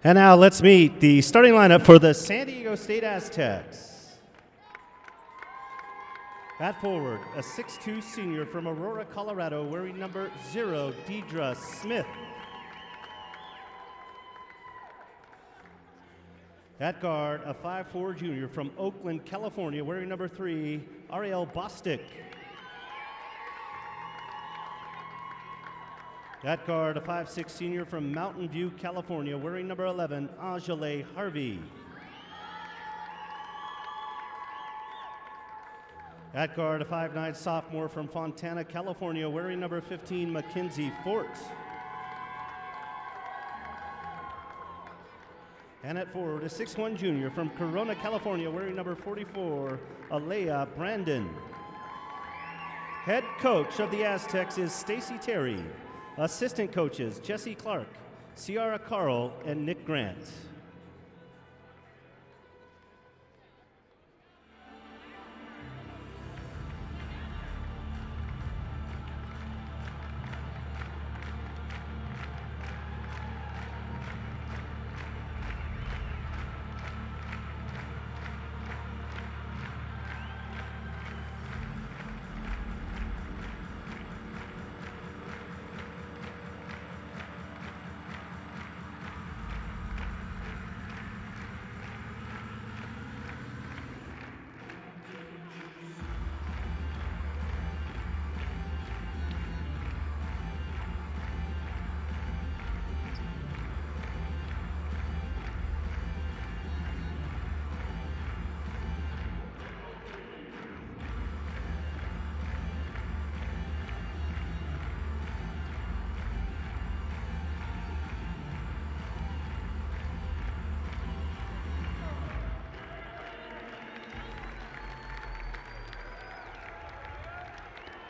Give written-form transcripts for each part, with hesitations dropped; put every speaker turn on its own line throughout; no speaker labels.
And now let's meet the starting lineup for the San Diego State Aztecs. At forward, a 6'2" senior from Aurora, Colorado, wearing number 0, Deidre Smith. At guard, a 5'4" junior from Oakland, California, wearing number 3, Ariel Bostic. At guard, a 5'6" senior from Mountain View, California, wearing number 11, Angele Harvey. At guard, a 5'9" sophomore from Fontana, California, wearing number 15, Mackenzie Fort. And at forward, a 6'1" junior from Corona, California, wearing number 44, Alea Brandon. Head coach of the Aztecs is Stacy Terry. Assistant coaches, Jesse Clark, Ciara Carl, and Nick Grant.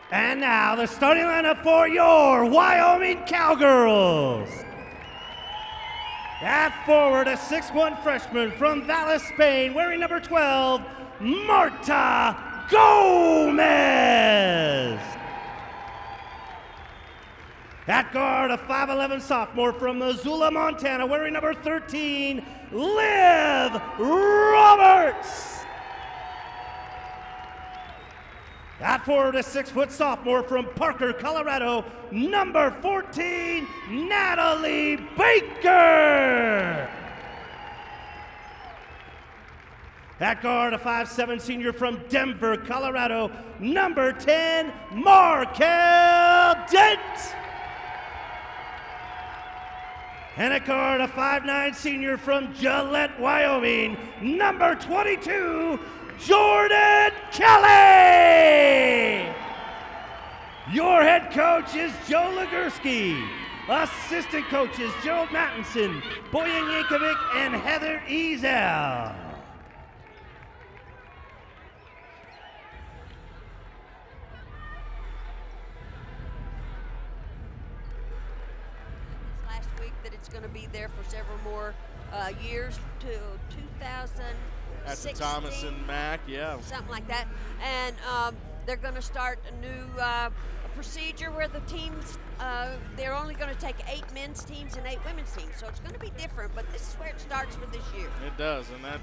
And now the starting lineup for your Wyoming Cowgirls. At forward, a 6'1" freshman from Valles, Spain, wearing number 12, Marta Gomez. At guard, a 5'11" sophomore from Missoula, Montana, wearing number 13, Liv Roberts. At forward, a 6' sophomore from Parker, Colorado, number 14, Natalie Baker. At guard, a 5'7" senior from Denver, Colorado, number 10, Markel Dent. And at guard, a 5'9" senior from Gillette, Wyoming, number 22, Jordan Kelly. Your head coach is Joe Legursky. Assistant coaches Gerald Mattinson, Boyan Yankovic, and Heather Ezel.
Last week that it's going to be there for several more years to 2000.
At the Thomas and Mack, yeah.
Something like that. And they're going to start a new procedure where the teams, they're only going to take 8 men's teams and 8 women's teams. So it's going to be different, but this is where it starts for this year.
It does, and that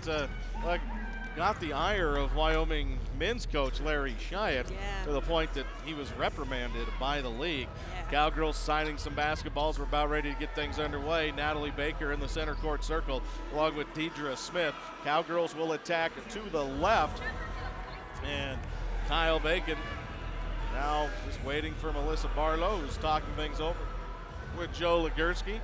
got the ire of Wyoming men's coach Larry Chiat to the point that he was reprimanded by the league. Cowgirls signing some basketballs. We're about ready to get things underway. Natalie Baker in the center court circle along with Deidre Smith. Cowgirls will attack to the left. And Kyle Bacon now just waiting for Melissa Barlow, who's talking things over with Joe Legursky.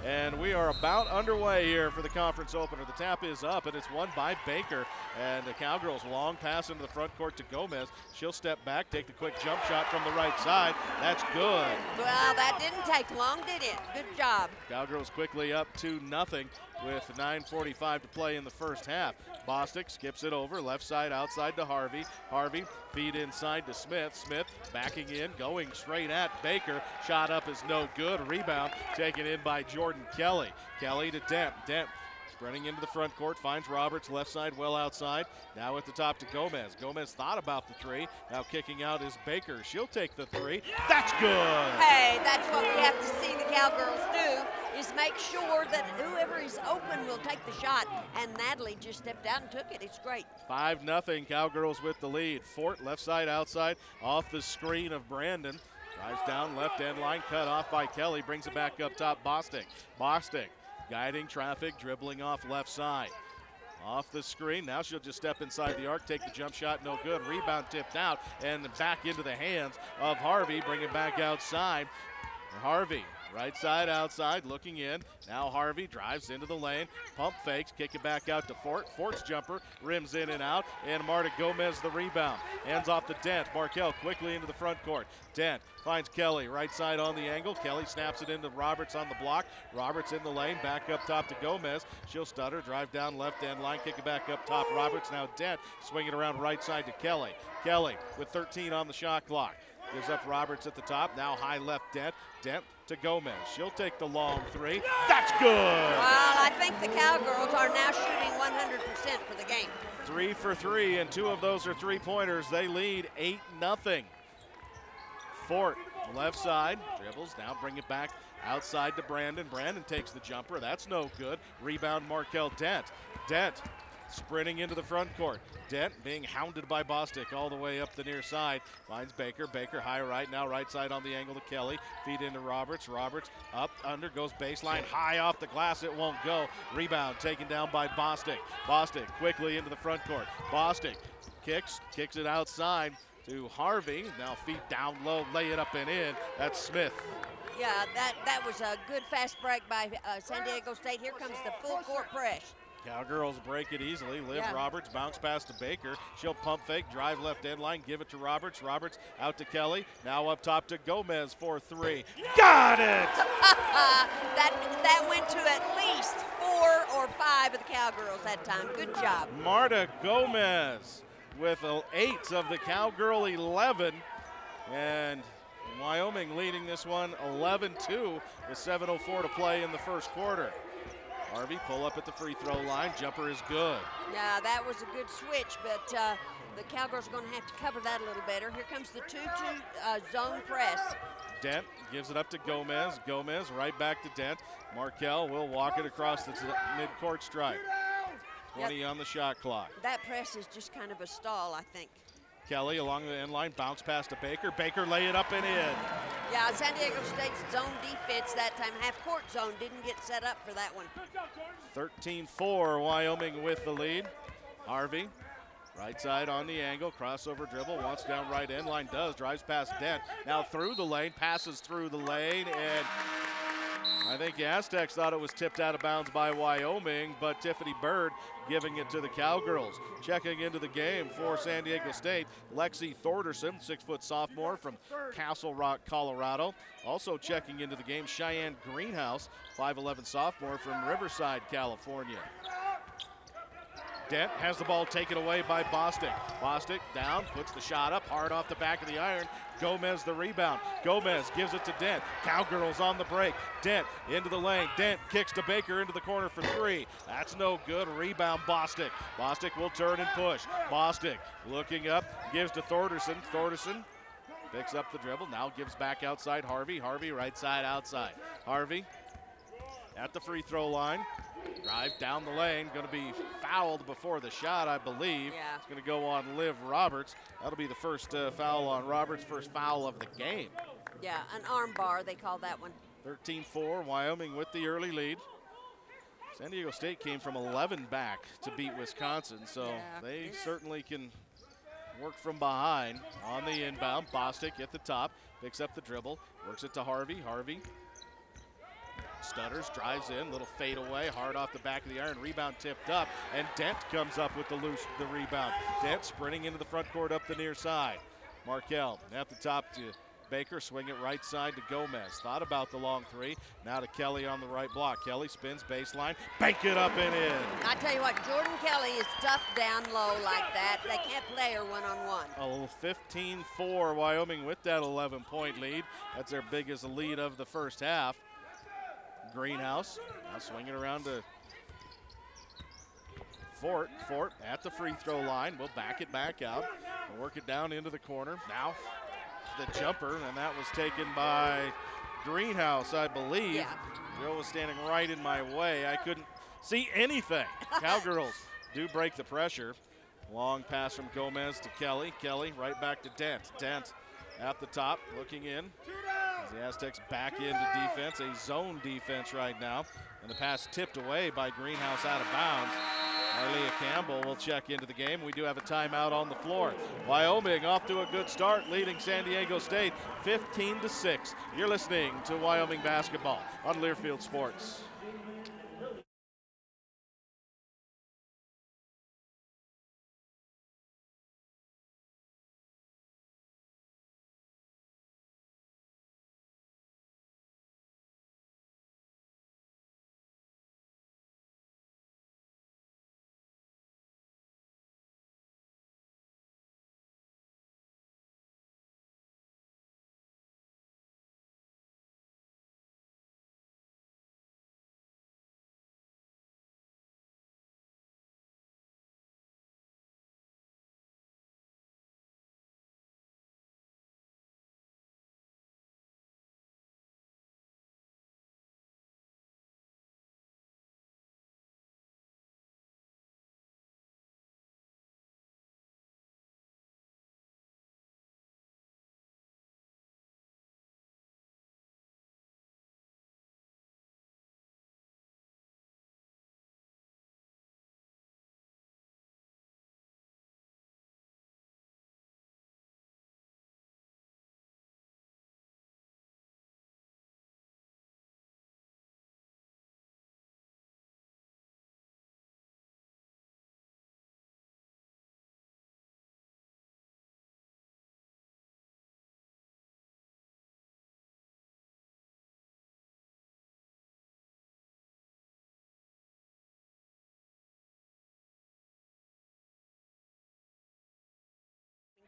And we are about underway here for the conference opener. The tap is up, and it's won by Baker. And the Cowgirls long pass into the front court to Gomez. She'll step back, take the quick jump shot from the right side. That's good.
Well, that didn't take long, did it? Good job.
Cowgirls quickly up 2-0 with 9:45 to play in the first half. Bostic skips it over, left side outside to Harvey. Harvey feed inside to Smith. Smith backing in, going straight at Baker. Shot up is no good. Rebound taken in by Jordan Kelly. Kelly to Dent. Dent sprinting into the front court, finds Roberts left side well outside. Now at the top to Gomez. Gomez thought about the three. Now kicking out is Baker. She'll take the three. That's good.
Hey, that's what we have to see the Cowgirls do, is make sure that whoever is open will take the shot. And Natalie just stepped out and took it. It's great.
5-0, Cowgirls with the lead. Fort left side outside off the screen of Brandon. Drives down left end line, cut off by Kelly. Brings it back up top, Bostic. Bostic guiding traffic, dribbling off left side. Off the screen, now she'll just step inside the arc, take the jump shot, no good. Rebound tipped out and back into the hands of Harvey. Bring it back outside. Harvey, right side outside, looking in. Now Harvey drives into the lane, pump fakes, kick it back out to Fort. Fort's jumper rims in and out, and Marta Gomez the rebound. Hands off to Dent. Markel quickly into the front court. Dent finds Kelly, right side on the angle. Kelly snaps it into Roberts on the block. Roberts in the lane, back up top to Gomez. She'll stutter, drive down left end line, kick it back up top. Roberts now Dent, swing it around right side to Kelly. Kelly with 13 on the shot clock. Gives up Roberts at the top. Now high left Dent. Dent to Gomez. She'll take the long three. That's good.
Well, I think the Cowgirls are now shooting 100% for the game.
3 for 3, and 2 of those are three-pointers. They lead 8-0. Fort, left side, dribbles, now bring it back outside to Brandon. Brandon takes the jumper. That's no good. Rebound Markel Dent. Dent sprinting into the front court. Dent being hounded by Bostic all the way up the near side. Finds Baker. Baker high right, now right side on the angle to Kelly. Feed into Roberts. Roberts up, under, goes baseline. High off the glass, it won't go. Rebound taken down by Bostic. Bostic quickly into the front court. Bostic kicks it outside to Harvey. Now feet down low, lay it up and in. That's Smith.
Yeah, that was a good fast break by San Diego State. Here comes the full court press.
Cowgirls break it easily. Liv Roberts bounce pass to Baker. She'll pump fake, drive left end line, give it to Roberts. Roberts out to Kelly. Now up top to Gomez for 3. Got it!
that went to at least 4 or 5 of the Cowgirls that time. Good job.
Marta Gomez with 8 of the Cowgirl 11. And Wyoming leading this one 11-2 with 7:04 to play in the first quarter. Harvey pull up at the free throw line. Jumper is good.
Yeah, that was a good switch, but the Cowgirls are going to have to cover that a little better. Here comes the 2-2 zone press.
Dent gives it up to Gomez. Gomez right back to Dent. Markel will walk it across the mid-court stripe. 20 on the shot clock.
That press is just kind of a stall, I think.
Kelly along the end line, bounce pass to Baker. Baker lay it up and in.
Yeah, San Diego State's zone defense that time, half-court zone, didn't get set up for that one.
13-4, Wyoming with the lead. Harvey, right side on the angle, crossover dribble, wants down right end line, does, drives past Dent. Now through the lane, passes through the lane, and I think the Aztecs thought it was tipped out of bounds by Wyoming, but Tiffany Bird giving it to the Cowgirls. Checking into the game for San Diego State, Lexi Thorderson, 6-foot sophomore from Castle Rock, Colorado. Also checking into the game, Cheyenne Greenhouse, 5'11 sophomore from Riverside, California. Dent has the ball taken away by Bostic. Bostic down, puts the shot up, hard off the back of the iron. Gomez the rebound. Gomez gives it to Dent. Cowgirls on the break. Dent into the lane. Dent kicks to Baker into the corner for 3. That's no good. Rebound Bostic. Bostic will turn and push. Bostic looking up, gives to Thorderson. Thorderson picks up the dribble, now gives back outside Harvey. Harvey right side outside. Harvey at the free throw line. Drive down the lane, going to be fouled before the shot, I believe.
Yeah.
It's going to go on Liv Roberts. That'll be the first foul on Roberts, first foul of the game.
Yeah, an arm bar, they call that one.
13-4, Wyoming with the early lead. San Diego State came from 11 back to beat Wisconsin, so they certainly can work from behind. On the inbound, Bostic at the top, picks up the dribble, works it to Harvey. Harvey stutters, drives in, little fade away, hard off the back of the iron, rebound tipped up, and Dent comes up with the rebound. Dent sprinting into the front court up the near side. Markel at the top to Baker, swing it right side to Gomez. Thought about the long three. Now to Kelly on the right block. Kelly spins baseline, bank it up and in.
I tell you what, Jordan Kelly is tough down low like that. They can't play her one-on-one.
A little 15-4, Wyoming with that 11-point lead. That's their biggest lead of the first half. Greenhouse now swinging around to Fort. Fort at the free throw line. We'll back it back out. We'll work it down into the corner. Now the jumper, and that was taken by Greenhouse, I believe.
Yeah.
Joe was standing right in my way. I couldn't see anything. Cowgirls do break the pressure. Long pass from Gomez to Kelly. Kelly right back to Dent. Dent at the top, looking in. As the Aztecs back into defense, a zone defense right now. And the pass tipped away by Greenhouse out of bounds. Marlia Campbell will check into the game. We do have a timeout on the floor. Wyoming off to a good start, leading San Diego State 15-6. You're listening to Wyoming basketball on Learfield Sports.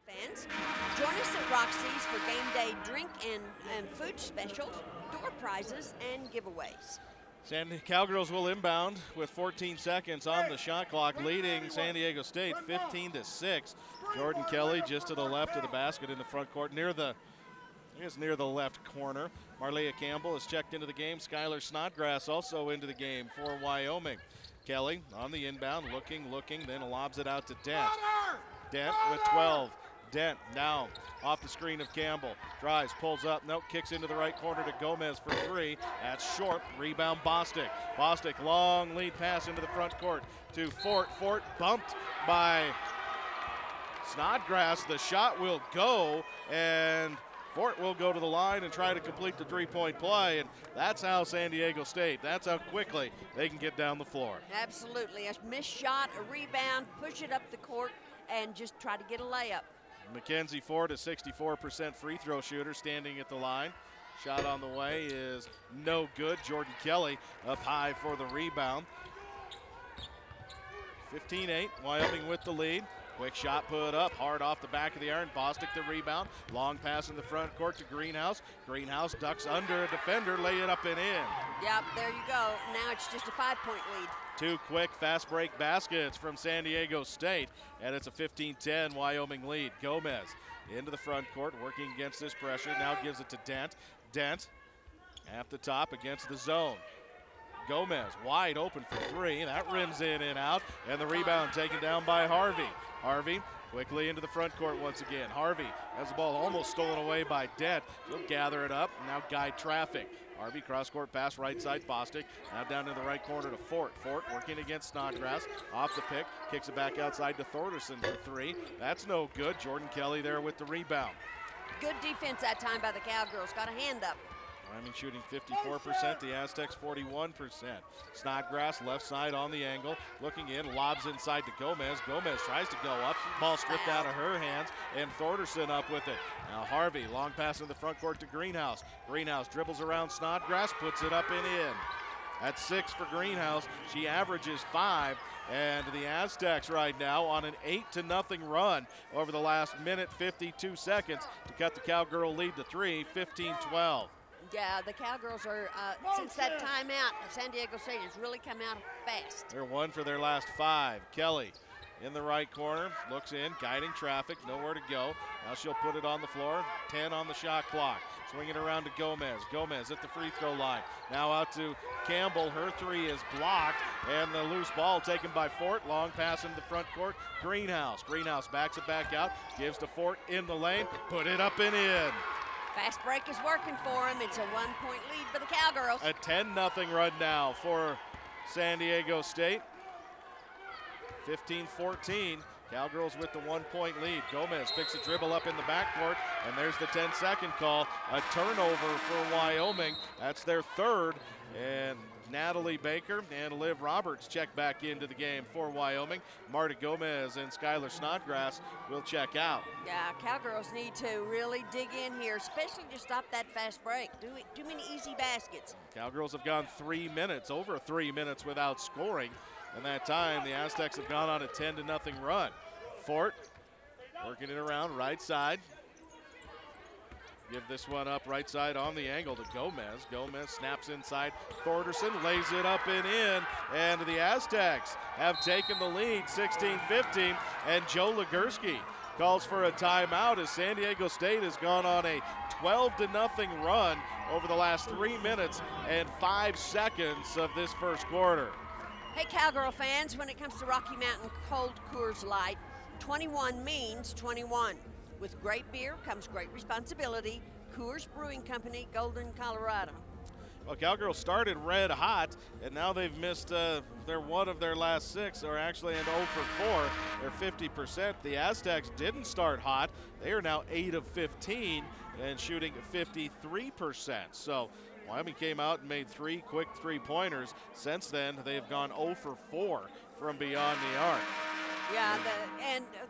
Fans, join us at Roxy's for game day drink and food specials, door prizes, and giveaways.
Cowgirls will inbound with 14 seconds on the shot clock, leading San Diego State 15-6. Jordan Kelly just to the left of the basket in the front court, near the left corner. Marlia Campbell is checked into the game. Skylar Snodgrass also into the game for Wyoming. Kelly on the inbound, looking, then lobs it out to Dent. Dent with 12. Dent now off the screen of Campbell. Drives, pulls up, nope, kicks into the right corner to Gomez for three. That's short. Rebound Bostic. Bostic, long lead pass into the front court to Fort. Fort bumped by Snodgrass. The shot will go, and Fort will go to the line and try to complete the three-point play, and that's how San Diego State, that's how quickly they can get down the floor.
Absolutely. A missed shot, a rebound, push it up the court, and just try to get a layup.
Mackenzie Ford, a 64% free throw shooter, standing at the line. Shot on the way is no good. Jordan Kelly up high for the rebound. 15-8, Wyoming with the lead. Quick shot put up, hard off the back of the iron. Bostic the rebound. Long pass in the front court to Greenhouse. Greenhouse ducks under a defender, lay it up and in.
Yep, there you go. Now it's just a 5-point lead.
Two quick fast break baskets from San Diego State, and it's a 15-10 Wyoming lead. Gomez into the front court, working against this pressure. Now gives it to Dent. Dent at the top against the zone. Gomez wide open for three. That rims in and out, and the rebound taken down by Harvey. Harvey quickly into the front court once again. Harvey has the ball almost stolen away by Dent. He'll gather it up, now guide traffic. Harvey cross-court pass right side, Bostic. Now down to the right corner to Fort. Fort working against Snodgrass. Off the pick, kicks it back outside to Thorderson for three. That's no good. Jordan Kelly there with the rebound.
Good defense that time by the Cowgirls. Got a hand up.
Wyoming shooting 54%, the Aztecs 41%. Snodgrass left side on the angle, looking in, lobs inside to Gomez. Gomez tries to go up, ball stripped out of her hands, and Thorderson up with it. Now Harvey, long pass in the front court to Greenhouse. Greenhouse dribbles around Snodgrass, puts it up and in. That's 6 for Greenhouse. She averages 5. And the Aztecs right now on an 8-0 run over the last minute, 52 seconds to cut the Cowgirl lead to 3, 15-12.
Yeah, the Cowgirls are, since that timeout, San Diego State has really come out fast.
They're 1 for their last 5. Kelly in the right corner, looks in, guiding traffic, nowhere to go. Now she'll put it on the floor, 10 on the shot clock. Swing it around to Gomez. Gomez at the free throw line. Now out to Campbell. Her 3 is blocked, and the loose ball taken by Fort. Long pass into the front court. Greenhouse. Greenhouse backs it back out, gives to Fort in the lane, put it up and in.
Fast break is working for him. It's a 1-point lead for the Cowgirls.
A 10-0 run now for San Diego State. 15-14. Cowgirls with the 1-point lead. Gomez picks a dribble up in the backcourt, and there's the 10-second call. A turnover for Wyoming. That's their 3rd. And Natalie Baker and Liv Roberts check back into the game for Wyoming. Marta Gomez and Skylar Snodgrass will check out.
Yeah, Cowgirls need to really dig in here, especially to stop that fast break. Too many easy baskets.
Cowgirls have gone 3 minutes, over 3 minutes without scoring. And that time, the Aztecs have gone on a 10-0 run. Fort working it around right side. Give this one up right side on the angle to Gomez. Gomez snaps inside. Thorderson lays it up and in. And the Aztecs have taken the lead 16-15. And Joe Legursky calls for a timeout as San Diego State has gone on a 12-0 run over the last 3 minutes and 5 seconds of this first quarter.
Hey, Cowgirl fans, when it comes to Rocky Mountain Cold Coors Light, 21 means 21. With great beer comes great responsibility. Coors Brewing Company, Golden, Colorado.
Well, Cowgirls started red hot, and now they've missed their 1 of their last 6, or actually an 0 for 4. They're 50%. The Aztecs didn't start hot. They are now 8 of 15 and shooting 53%. So Wyoming came out and made 3 quick 3-pointers. Since then, they have gone 0 for 4 from beyond the arc.
Yeah,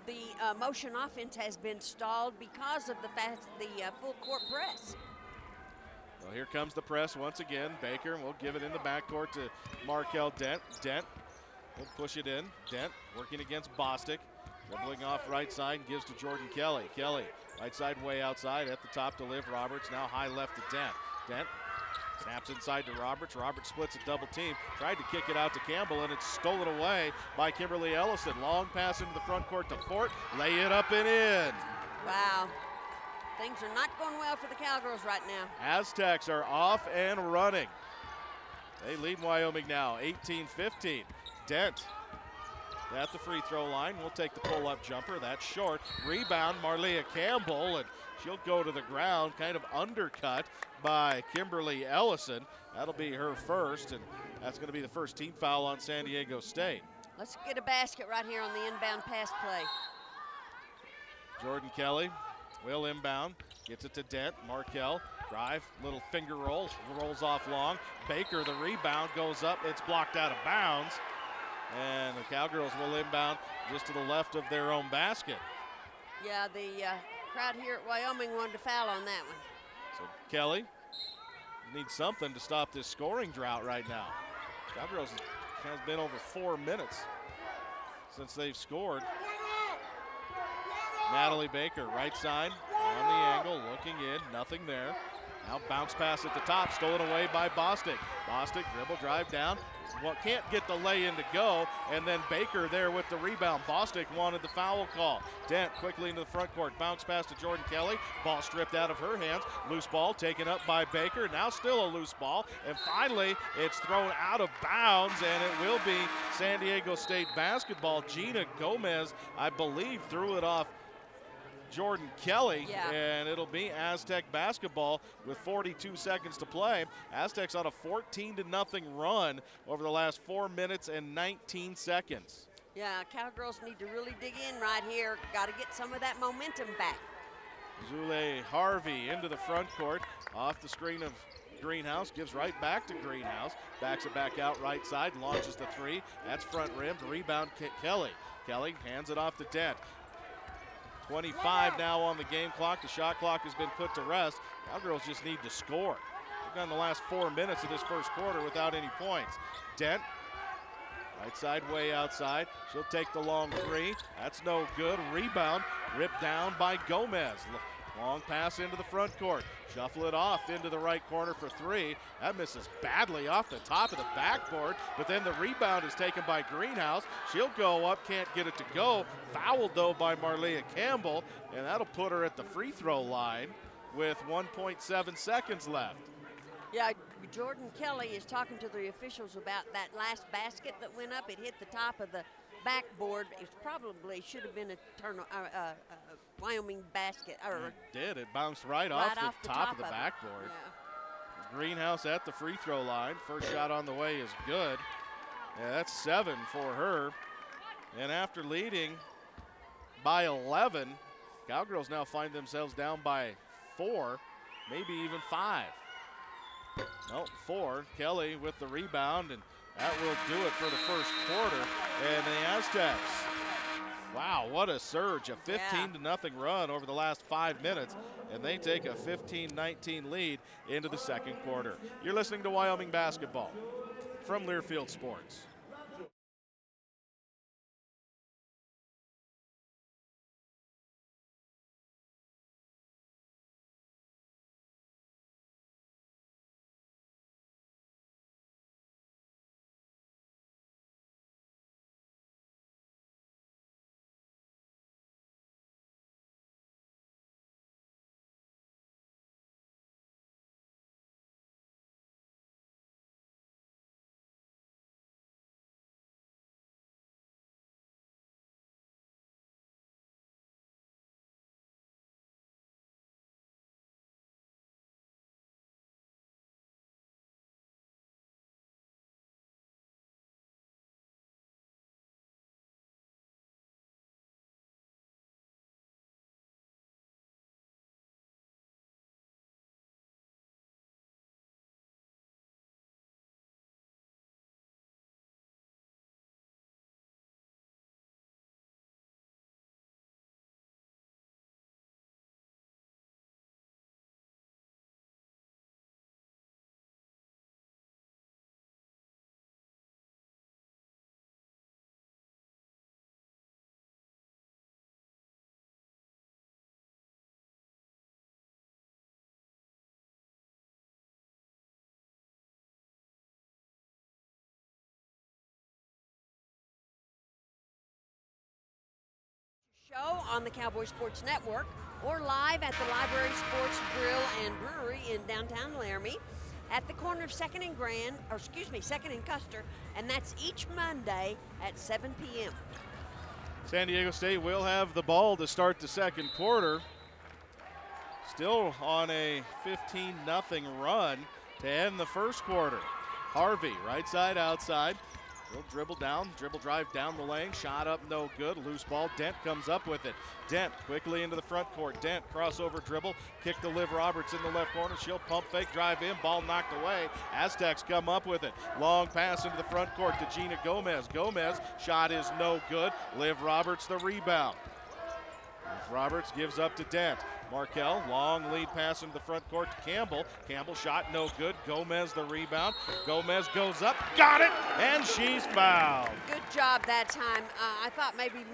the motion offense has been stalled because of the full court press.
Well, here comes the press once again. Baker will give it in the backcourt to Markel Dent. Dent will push it in. Dent working against Bostic. Dribbling off right side and gives to Jordan Kelly. Kelly, right side way outside at the top to Liv Roberts. Now high left to Dent. Dent snaps inside to Roberts. Roberts splits a double team. Tried to kick it out to Campbell, and it's stolen away by Kimberly Ellison. Long pass into the front court to Fort. Lay it up and in.
Wow. Things are not going well for the Cowgirls right now.
Aztecs are off and running. They lead Wyoming now, 18-15. Dent at the free throw line. We'll take the pull-up jumper. That's short. Rebound, Marlia Campbell, and she'll go to the ground, kind of undercut by Kimberly Ellison. That'll be her first, and that's going to be the first team foul on San Diego State.
Let's get a basket right here on the inbound pass play.
Jordan Kelly will inbound, gets it to Dent. Markel, drive, little finger roll, rolls off long. Baker, the rebound, goes up. It's blocked out of bounds. And the Cowgirls will inbound just to the left of their own basket.
Yeah, the crowd here at Wyoming wanted to foul on that one.
So Kelly needs something to stop this scoring drought right now. Cowgirls has been over 4 minutes since they've scored. Natalie Baker, right side, on the angle, looking in, nothing there. Now bounce pass at the top, stolen away by Bostic. Bostic, dribble, drive down. Well, can't get the lay-in to go, and then Baker there with the rebound. Bostic wanted the foul call. Dent quickly into the front court, bounce pass to Jordan Kelly. Ball stripped out of her hands. Loose ball taken up by Baker. Now still a loose ball, and finally it's thrown out of bounds, and it will be San Diego State basketball. Gina Gomez, I believe, threw it off Jordan Kelly, and it'll be Aztec basketball with 42 seconds to play. Aztecs on a 14-0 run over the last 4 minutes and 19 seconds.
Yeah, Cowgirls need to really dig in right here. Got to get some of that momentum back.
Zule Harvey into the front court, off the screen of Greenhouse, gives right back to Greenhouse. Backs it back out right side, launches the three. That's front rim. Rebound, Kelly. Kelly hands it off to Dent. 25 now on the game clock. The shot clock has been put to rest. Cowgirls just need to score. They've gone the last 4 minutes of this first quarter without any points. Dent, right side, way outside. She'll take the long three. That's no good. Rebound, ripped down by Gomez. Long pass into the front court. Shuffle it off into the right corner for three. That misses badly off the top of the backboard, but then the rebound is taken by Greenhouse. She'll go up, can't get it to go. Fouled, though, by Marlea Campbell, and that'll put her at the free throw line with 1.7 seconds left.
Yeah, Jordan Kelly is talking to the officials about that last basket that went up. It hit the top of the backboard. It probably should have been a Wyoming basket.
It did. It bounced right off the top of the backboard. Yeah. Greenhouse at the free throw line. First shot on the way is good. Yeah, that's 7 for her. And after leading by 11, Cowgirls now find themselves down by 4, maybe even 5. No, 4. Kelly with the rebound, and that will do it for the first quarter. And the Aztecs, wow, what a surge. A 15-0 run over the last 5 minutes, and they take a 15-19 lead into the second quarter. You're listening to Wyoming Basketball from Learfield Sports.
Show on the Cowboy Sports Network or live at the Library Sports Grill and Brewery in downtown Laramie at the corner of 2nd and Grand, or excuse me, 2nd and Custer, and that's each Monday at 7 p.m.
San Diego State will have the ball to start the second quarter. Still on a 15-0 run to end the first quarter. Harvey, right side, outside. He'll dribble down, dribble drive down the lane, shot up, no good, loose ball. Dent comes up with it. Dent quickly into the front court. Dent crossover dribble, kick to Liv Roberts in the left corner. She'll pump fake, drive in, ball knocked away. Aztecs come up with it. Long pass into the front court to Gina Gomez. Gomez, shot is no good. Liv Roberts the rebound. Roberts gives up to Dent. Markel, long lead pass into the front court to Campbell. Campbell shot no good. Gomez the rebound. Gomez goes up, got it, and she's fouled.
Good job that time. I thought maybe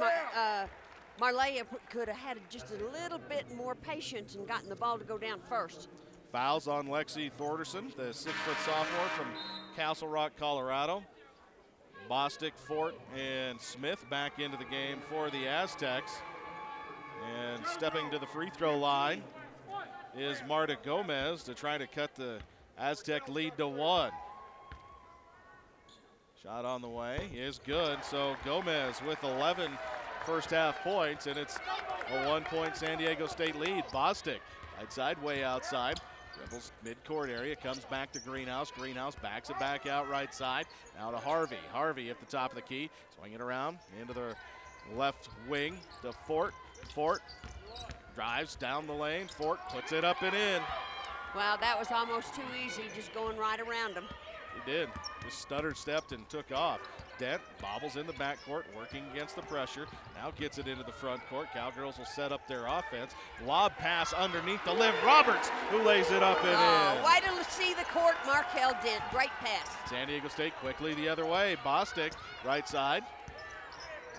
Marlea could have had just a little bit more patience and gotten the ball to go down first.
Fouls on Lexi Thorderson, the 6-foot sophomore from Castle Rock, Colorado. Bostic, Fort, and Smith back into the game for the Aztecs. And stepping to the free throw line is Marta Gomez to try to cut the Aztec lead to 1. Shot on the way is good. So Gomez with 11 first half points, and it's a 1-point San Diego State lead. Bostic, right side, way outside. Dribbles midcourt area, comes back to Greenhouse. Greenhouse backs it back out right side. Now to Harvey. Harvey at the top of the key, swing it around into the left wing to Fort. Fort drives down the lane. Fort puts it up and in.
Well, that was almost too easy, just going right around him.
He did. Just stuttered, stepped, and took off. Dent bobbles in the backcourt, working against the pressure. Now gets it into the front court. Cowgirls will set up their offense. Lob pass underneath to Liv Roberts, who lays it up and in.
Why to see the court, Markel Dent. Great pass.
San Diego State quickly the other way. Bostic, right side.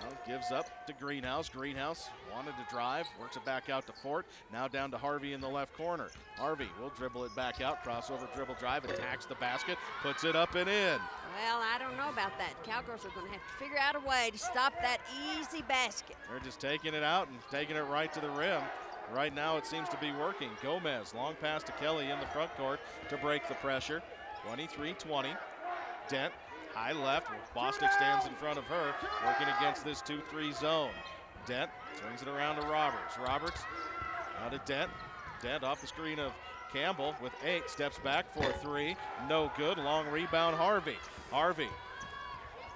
Well, gives up to Greenhouse. Greenhouse wanted to drive, works it back out to Fort. Now down to Harvey in the left corner. Harvey will dribble it back out, crossover dribble drive, attacks the basket, puts it up and in.
Well, I don't know about that. Cowgirls are going to have to figure out a way to stop that easy basket.
They're just taking it out and taking it right to the rim. Right now it seems to be working. Gomez, long pass to Kelly in the front court to break the pressure. 23-20. Dent, high left. Bostic stands in front of her, working against this 2-3 zone. Dent swings it around to Roberts. Roberts out to Dent. Dent off the screen of Campbell with 8, steps back for 3, no good. Long rebound, Harvey. Harvey,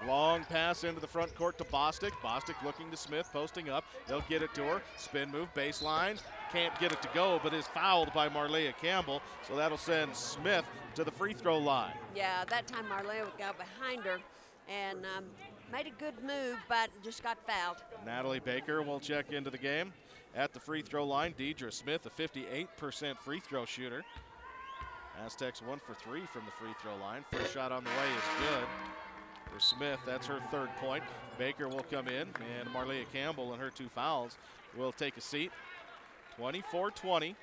long pass into the front court to Bostic. Bostic looking to Smith, posting up. They'll get it to her. Spin move, baseline. Can't get it to go, but is fouled by Marlea Campbell, so that'll send Smith to the free throw line.
Yeah, that time Marlea got behind her and made a good move, but just got fouled.
Natalie Baker will check into the game. At the free throw line, Deidre Smith, a 58% free throw shooter. Aztecs 1 for 3 from the free throw line. First shot on the way is good for Smith. That's her 3rd point. Baker will come in, and Marlea Campbell and her 2 fouls will take a seat. 24-20.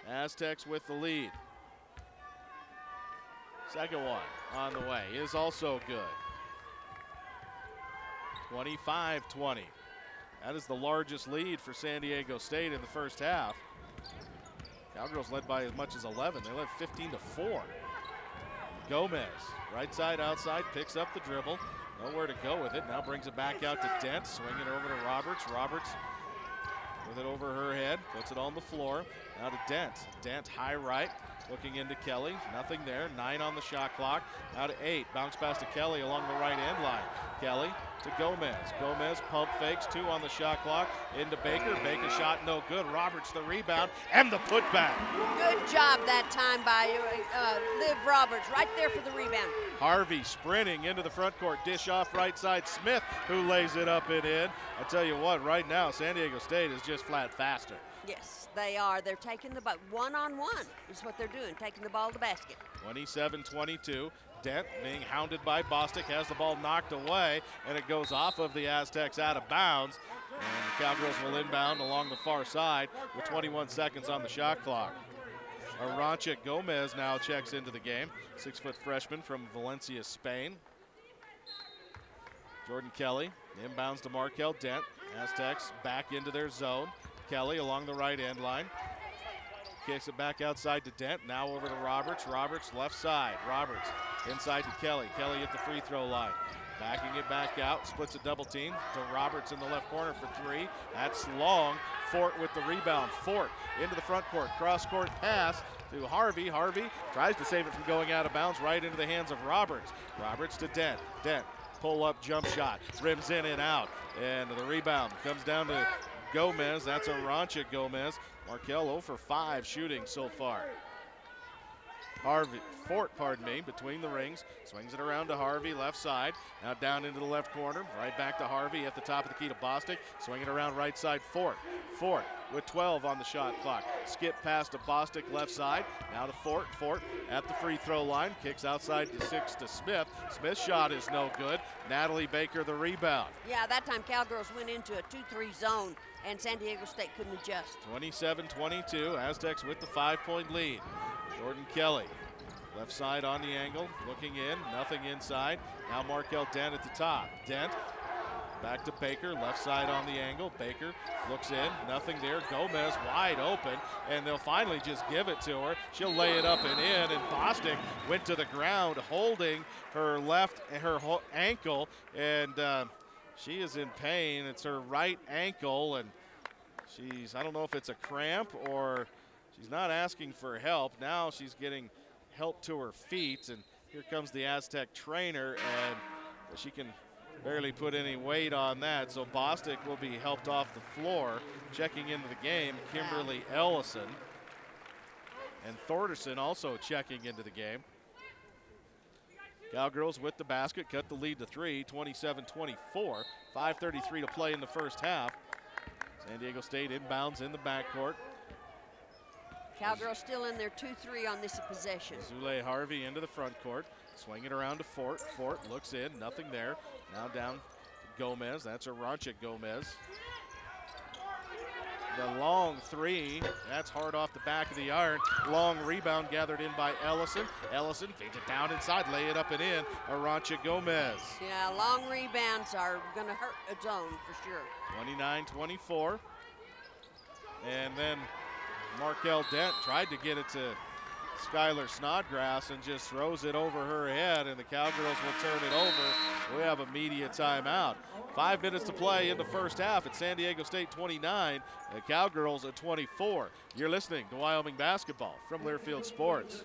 Aztecs with the lead. Second one on the way is also good. 25-20. That is the largest lead for San Diego State in the first half. Cowgirls led by as much as 11. They led 15-4. Gomez, right side, outside, picks up the dribble. Nowhere to go with it. Now brings it back out to Dent, swinging over to Roberts. Roberts with it over her head, puts it on the floor. Now to Dent. Dent, high right, looking into Kelly. Nothing there. 9 on the shot clock. Now to 8. Bounce pass to Kelly along the right end line. Kelly to Gomez. Gomez pump fakes. 2 on the shot clock. Into Baker. Baker shot no good. Roberts the rebound and the putback.
Good job that time by Liv Roberts. Right there for the rebound.
Harvey sprinting into the front court. Dish off right side. Smith, who lays it up and in. I tell you what, right now San Diego State is just flat faster.
Yes, they are. They're taking the ball one-on-one is what they're doing, taking the ball to the basket.
27-22. Dent being hounded by Bostic, has the ball knocked away, and it goes off of the Aztecs out of bounds. And the Cowgirls will inbound along the far side with 21 seconds on the shot clock. Arancha Gomez now checks into the game. 6-foot freshman from Valencia, Spain. Jordan Kelly inbounds to Markel Dent. Aztecs back into their zone. Kelly along the right end line. Kicks it back outside to Dent. Now over to Roberts. Roberts left side. Roberts inside to Kelly. Kelly at the free throw line. Backing it back out. Splits a double team to Roberts in the left corner for 3. That's long. Fort with the rebound. Fort into the front court. Cross court pass to Harvey. Harvey tries to save it from going out of bounds right into the hands of Roberts. Roberts to Dent. Dent pull up jump shot. Rims in and out. And the rebound comes down to Gomez. That's Arancha Gomez. Markel 0 for 5 shooting so far. Fort, between the rings. Swings it around to Harvey, left side. Now down into the left corner. Right back to Harvey at the top of the key to Bostic. Swinging around right side, Fort. Fort with 12 on the shot clock. Skip pass to Bostic, left side. Now to Fort. Fort at the free throw line. Kicks outside to 6 to Smith. Smith's shot is no good. Natalie Baker the rebound.
Yeah, that time Cowgirls went into a 2-3 zone, and San Diego State couldn't adjust.
27-22, Aztecs with the 5-point lead. Jordan Kelly, left side on the angle, looking in, nothing inside. Now Markel Dent at the top. Dent back to Baker, left side on the angle. Baker looks in, nothing there. Gomez wide open, and they'll finally just give it to her. She'll lay it up and in, and Bostic went to the ground holding her ankle, and she is in pain. It's her right ankle, and I don't know if it's a cramp or she's not asking for help. Now she's getting help to her feet, and here comes the Aztec trainer, and she can barely put any weight on that. So Bostic will be helped off the floor. Checking into the game, Kimberly Ellison. and Thorderson also checking into the game. Cowgirls with the basket, cut the lead to 3, 27-24. 5:33 to play in the first half. San Diego State inbounds in the backcourt.
Cowgirls still in their 2-3 on this possession.
Zule Harvey into the front court, swing it around to Fort. Fort looks in, nothing there. Now down to Gomez, that's Arancha Gomez. The long three, that's hard off the back of the iron. Long rebound gathered in by Ellison. Ellison feeds it down inside, lay it up and in. Arancha Gomez.
Yeah, long rebounds are going to hurt a zone for sure.
29-24. And then Markel Dent tried to get it to Skylar Snodgrass and just throws it over her head, and the Cowgirls will turn it over. We have a media timeout. 5 minutes to play in the first half at San Diego State 29, the Cowgirls at 24. You're listening to Wyoming basketball from Learfield Sports.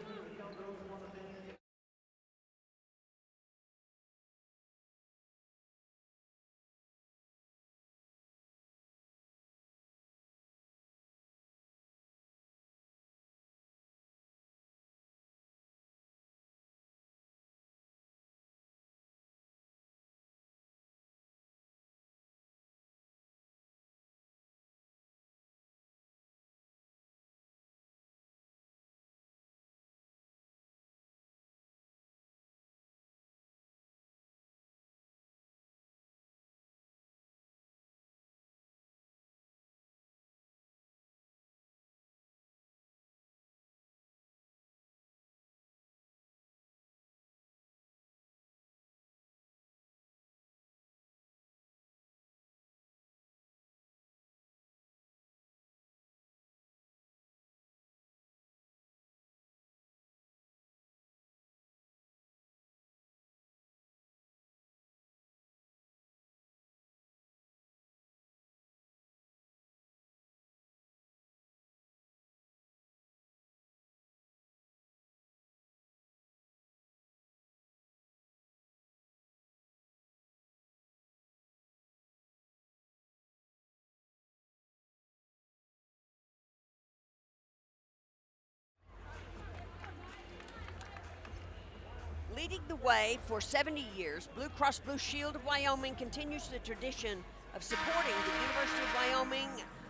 Leading the way for 70 years, Blue Cross Blue Shield of Wyoming continues the tradition of supporting the University of Wyoming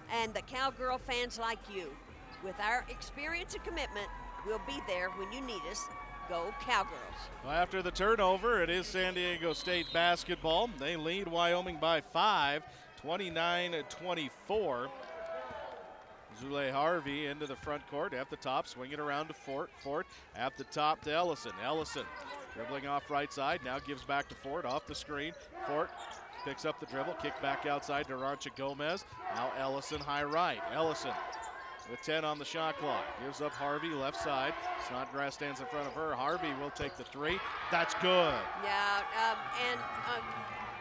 and the Cowgirl fans like you. With our experience and commitment, we'll be there when you need us. Go Cowgirls.
Well, after the turnover, it is San Diego State basketball. They lead Wyoming by 5, 29-24. Zule Harvey into the front court at the top, swing it around to Fort. Fort at the top to Ellison. Ellison dribbling off right side, now gives back to Fort off the screen. Fort picks up the dribble, kick back outside to Arancha Gomez. Now Ellison high right. Ellison with 10 on the shot clock. Gives up Harvey left side. Snodgrass stands in front of her. Harvey will take the three. That's good.
Yeah, and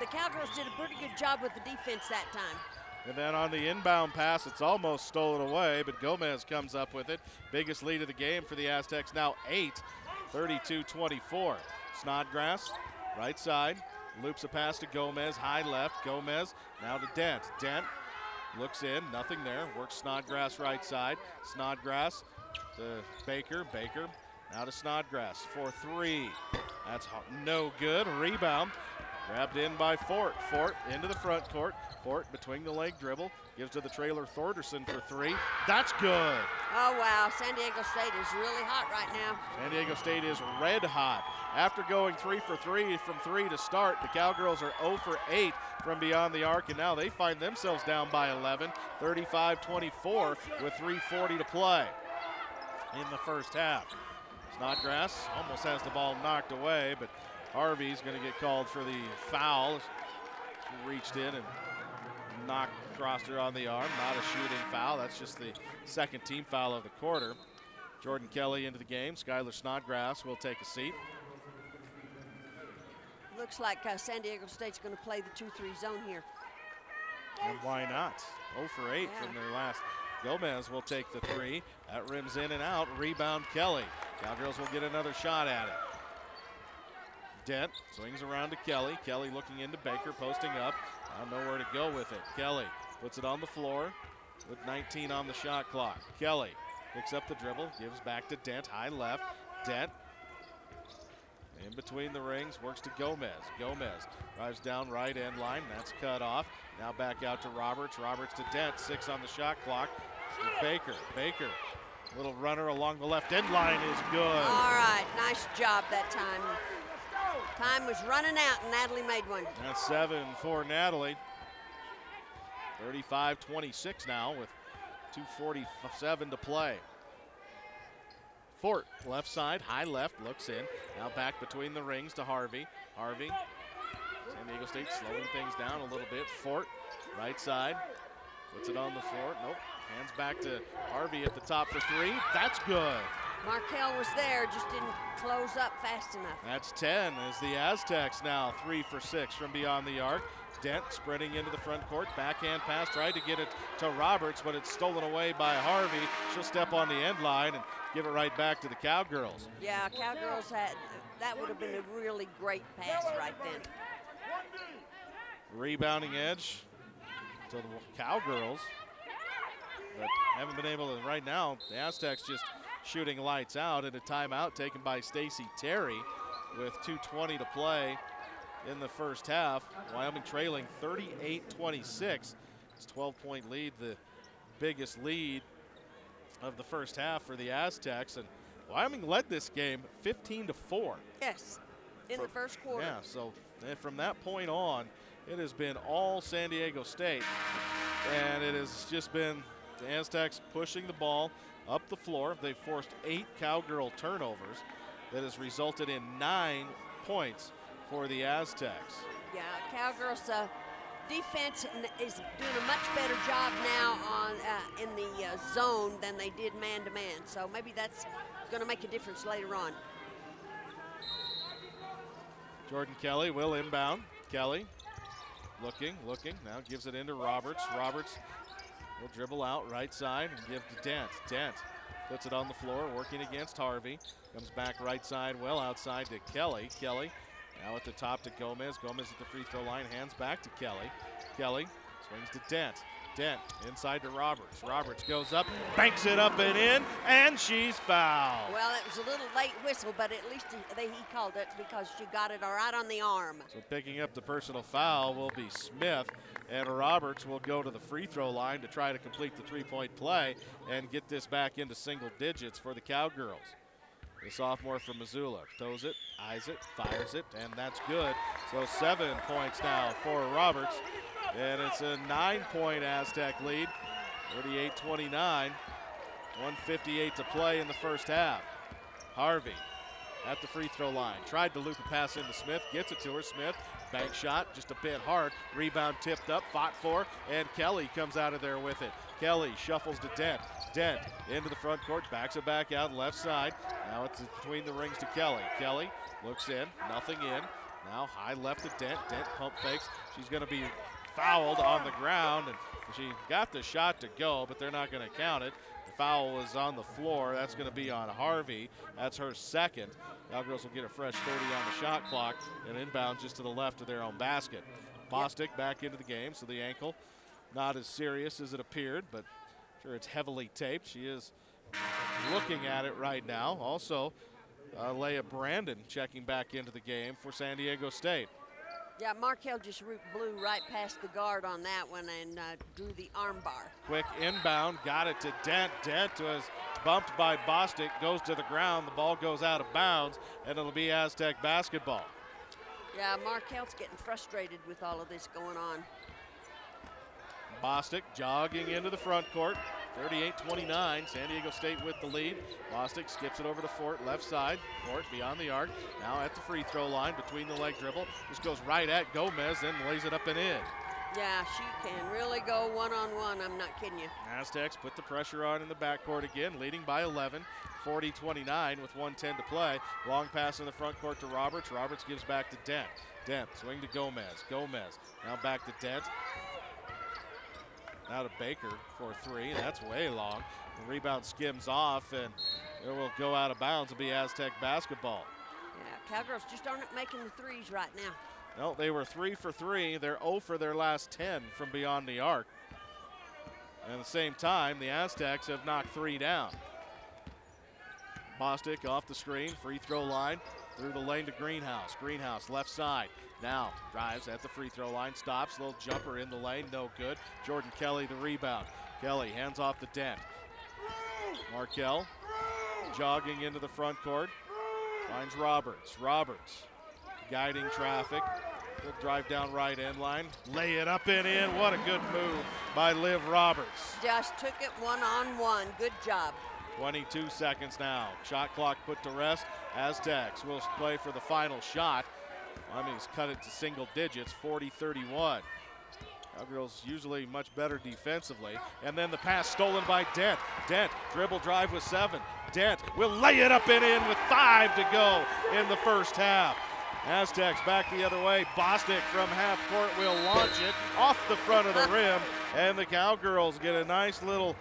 the Cowgirls did a pretty good job with the defense that time.
And then on the inbound pass, it's almost stolen away, but Gomez comes up with it. Biggest lead of the game for the Aztecs, now 8, 32-24. Snodgrass, right side, loops a pass to Gomez, high left. Gomez now to Dent. Dent looks in, nothing there. Works Snodgrass right side. Snodgrass to Baker. Baker now to Snodgrass for 3. That's no good. Rebound. Grabbed in by Fort. Fort into the front court. Fort between the leg dribble. Gives to the trailer Thorderson for 3. That's good.
Oh, wow. San Diego State is really hot right now.
San Diego State is red hot. After going 3 for 3 from 3 to start, the Cowgirls are 0 for 8 from beyond the arc, and now they find themselves down by 11, 35-24 with 3:40 to play in the first half. Snodgrass almost has the ball knocked away, but Harvey's going to get called for the foul. She reached in and knocked crossed her on the arm. Not a shooting foul. That's just the second team foul of the quarter. Jordan Kelly into the game. Skylar Snodgrass will take a seat.
Looks like San Diego State's going to play the 2-3 zone here.
And why not? 0 for 8 from their last. Gomez will take the 3. That rims in and out. Rebound Kelly. Cowgirls will get another shot at it. Dent swings around to Kelly. Kelly looking into Baker, posting up. Now nowhere to go with it. Kelly puts it on the floor with 19 on the shot clock. Kelly Picks up the dribble, gives back to Dent, high left. Dent in between the rings, works to Gomez. Gomez drives down right end line, that's cut off. Now back out to Roberts. Roberts to Dent, 6 on the shot clock. To Baker. Baker, little runner along the left end line is good.
All right, nice job that time. Time was running out and Natalie made one.
That's 7 for Natalie. 35-26 now with 2:47 to play. Fort, left side, high left, looks in. Now back between the rings to Harvey. Harvey, San Diego State slowing things down a little bit. Fort, right side, puts it on the floor. Nope, hands back to Harvey at the top for 3. That's good.
Markel was there, just didn't close up fast enough.
That's 10 as the Aztecs now 3 for 6 from beyond the arc. Dent sprinting into the front court, backhand pass, tried to get it to Roberts, but it's stolen away by Harvey. She'll step on the end line and give it right back to the Cowgirls.
Yeah, Cowgirls that would have been a really great pass right then.
Rebounding edge to the Cowgirls, but haven't been able to right now. The Aztecs just shooting lights out, and a timeout taken by Stacey Terry with 2:20 to play in the first half. Wyoming trailing 38-26. It's a 12-point lead, the biggest lead of the first half for the Aztecs. And Wyoming led this game 15-4.
Yes, in the first quarter.
Yeah, so from that point on, it has been all San Diego State. And it has just been the Aztecs pushing the ball up the floor. They've forced 8 Cowgirl turnovers. That has resulted in 9 points for the Aztecs.
Yeah, Cowgirls defense is doing a much better job now on in the zone than they did man-to-man. So maybe that's going to make a difference later on.
Jordan Kelly will inbound. Kelly looking, now gives it into Roberts. Roberts will dribble out right side and give to Dent. Dent puts it on the floor, working against Harvey. Comes back right side, well outside to Kelly. Kelly now at the top to Gomez. Gomez at the free throw line, hands back to Kelly. Kelly swings to Dent. Dent inside to Roberts. Roberts goes up, banks it up and in, and she's fouled.
Well, it was a little late whistle, but at least he called it because she got it right on the arm.
So picking up the personal foul will be Smith, and Roberts will go to the free throw line to try to complete the 3-point play and get this back into single digits for the Cowgirls. The sophomore from Missoula throws it, eyes it, fires it, and that's good. So 7 points now for Roberts, and it's a 9-point Aztec lead, 38-29, 1:58 to play in the first half. Harvey at the free throw line, tried to loop a pass into Smith, gets it to her. Smith, bank shot, just a bit hard. Rebound tipped up, fought for, and Kelly comes out of there with it. Kelly shuffles to Dent. Dent into the front court, backs it back out left side. Now it's between the rings to Kelly. Kelly looks in, nothing in. Now high left to Dent. Dent pump fakes. She's going to be fouled on the ground, and she got the shot to go, but they're not going to count it. The foul was on the floor. That's going to be on Harvey. That's her second. Cowgirls will get a fresh 30 on the shot clock and inbound just to the left of their own basket. Bostic back into the game, so the ankle not as serious as it appeared, but sure it's heavily taped. She is looking at it right now. Also, Leah Brandon checking back into the game for San Diego State.
Yeah, Markel just blew right past the guard on that one and drew the arm bar.
Quick inbound, got it to Dent. Dent was bumped by Bostic, goes to the ground. The ball goes out of bounds, and it'll be Aztec basketball.
Yeah, Markel's getting frustrated with all of this going on.
Bostic jogging into the front court. 38-29, San Diego State with the lead. Bostic skips it over to Fort, left side. Fort beyond the arc, now at the free throw line, between the leg dribble. Just goes right at Gomez and lays it up and in.
Yeah, she can really go one-on-one, I'm not kidding you.
Aztecs put the pressure on in the backcourt again, leading by 11, 40-29 with 1:10 to play. Long pass in the front court to Roberts. Roberts gives back to Dent. Dent, swing to Gomez. Gomez, now back to Dent. Now to Baker for 3. That's way long. The rebound skims off, and it will go out of bounds. It'll be Aztec basketball.
Yeah, Cowgirls just aren't making the threes right now.
No, they were 3 for 3. They're 0 for their last 10 from beyond the arc. And at the same time, the Aztecs have knocked 3 down. Bostic off the screen, free throw line, through the lane to Greenhouse. Greenhouse left side. Now drives at the free throw line, stops, little jumper in the lane, no good. Jordan Kelly the rebound. Kelly hands off to Dent. Markell jogging into the front court, finds Roberts. Roberts guiding traffic. Good drive down right end line. Lay it up and in. What a good move by Liv Roberts.
Just took it one-on-one. Good job.
22 seconds now. Shot clock put to rest. Aztecs will play for the final shot. Wyoming's cut it to single digits, 40-31. Cowgirls usually much better defensively. And then the pass stolen by Dent. Dent, dribble drive with 7. Dent will lay it up and in with 5 to go in the first half. Aztecs back the other way. Bostic from half court will launch it off the front of the rim. And the Cowgirls get a nice little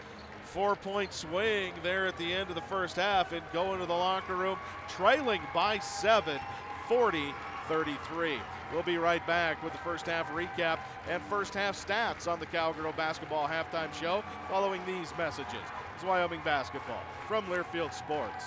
4-point swing there at the end of the first half and go into the locker room trailing by 7, 40-33. We'll be right back with the first half recap and first half stats on the Cowgirl Basketball Halftime Show following these messages. It's Wyoming Basketball from Learfield Sports.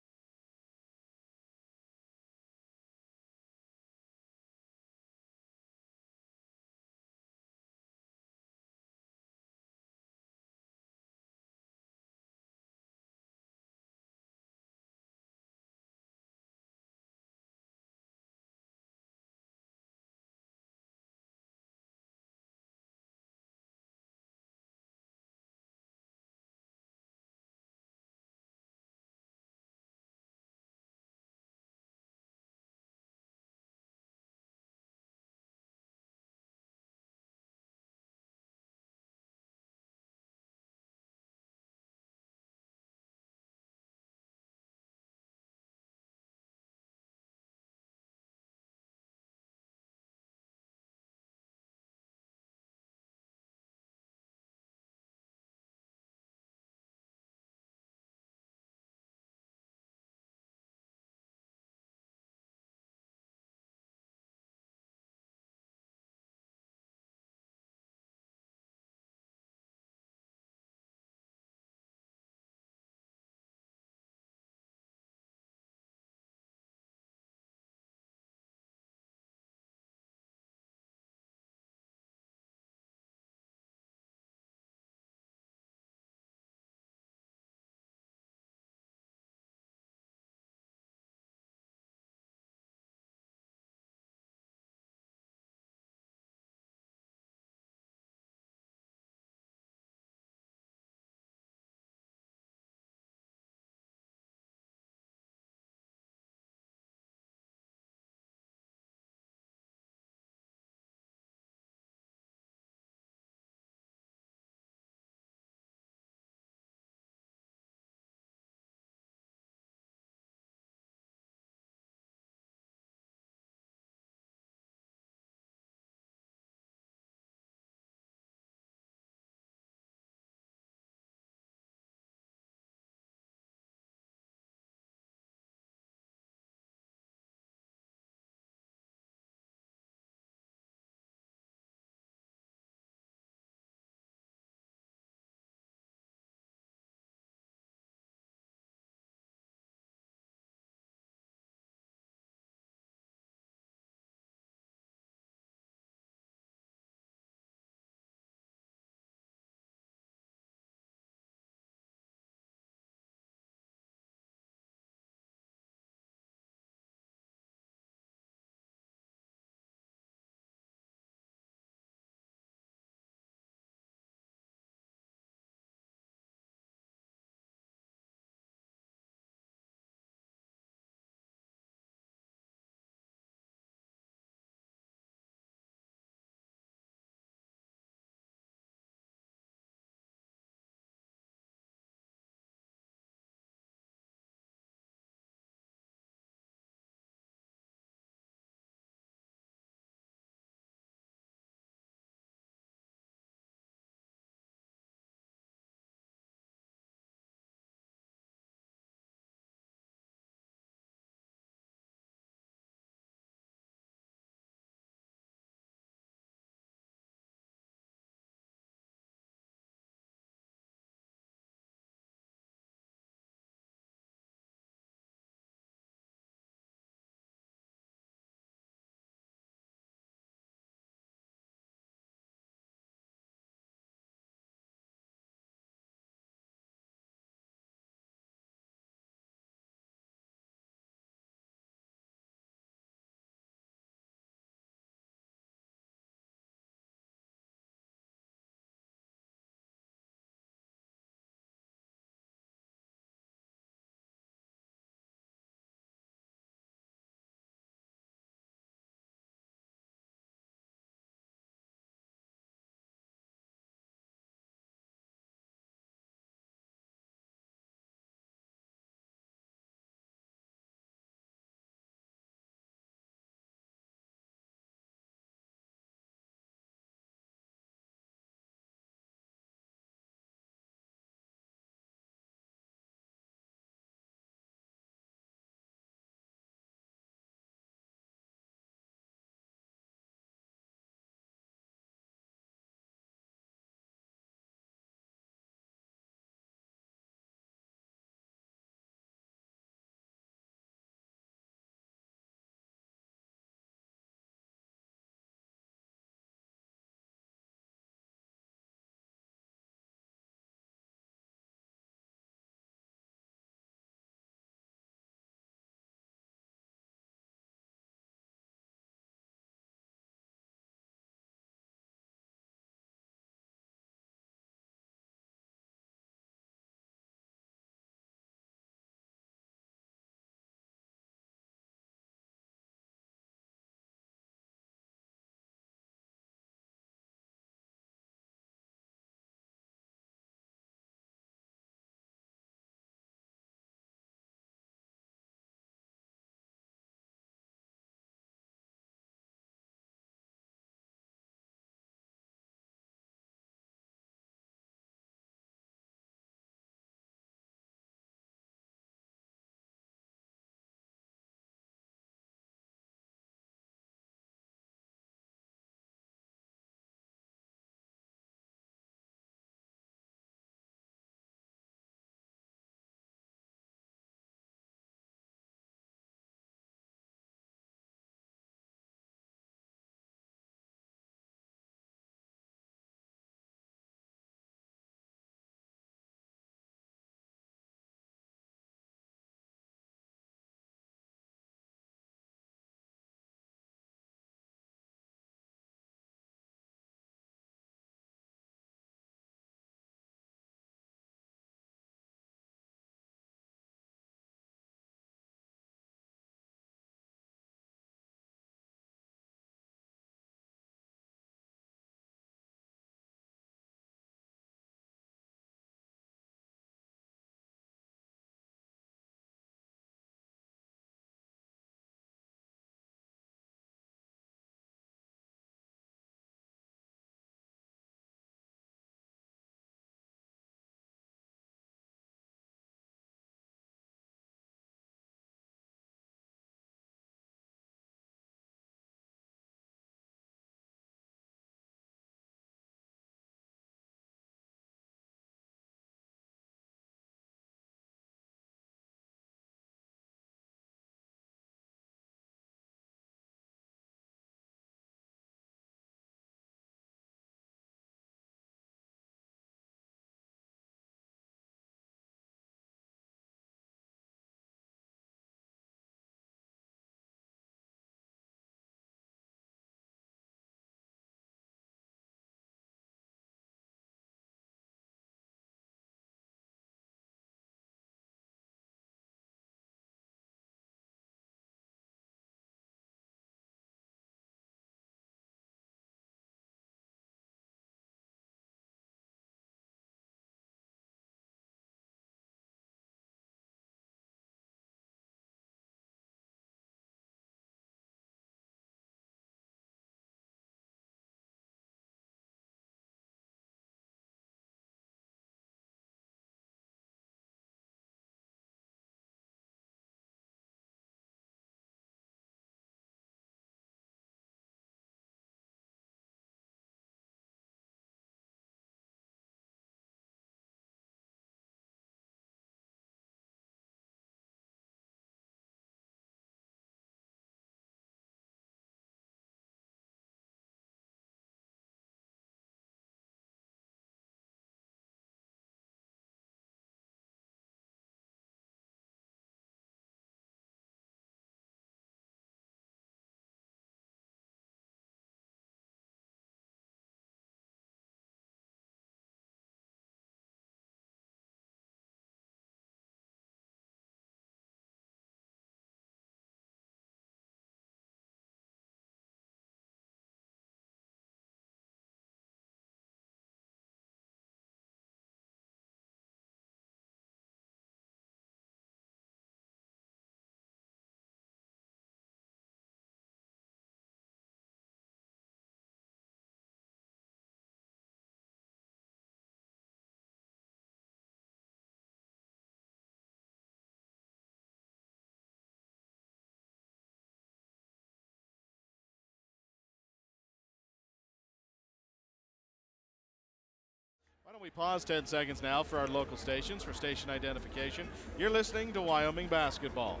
Why don't we pause 10 seconds now for our local stations for station identification. You're listening to Wyoming Basketball.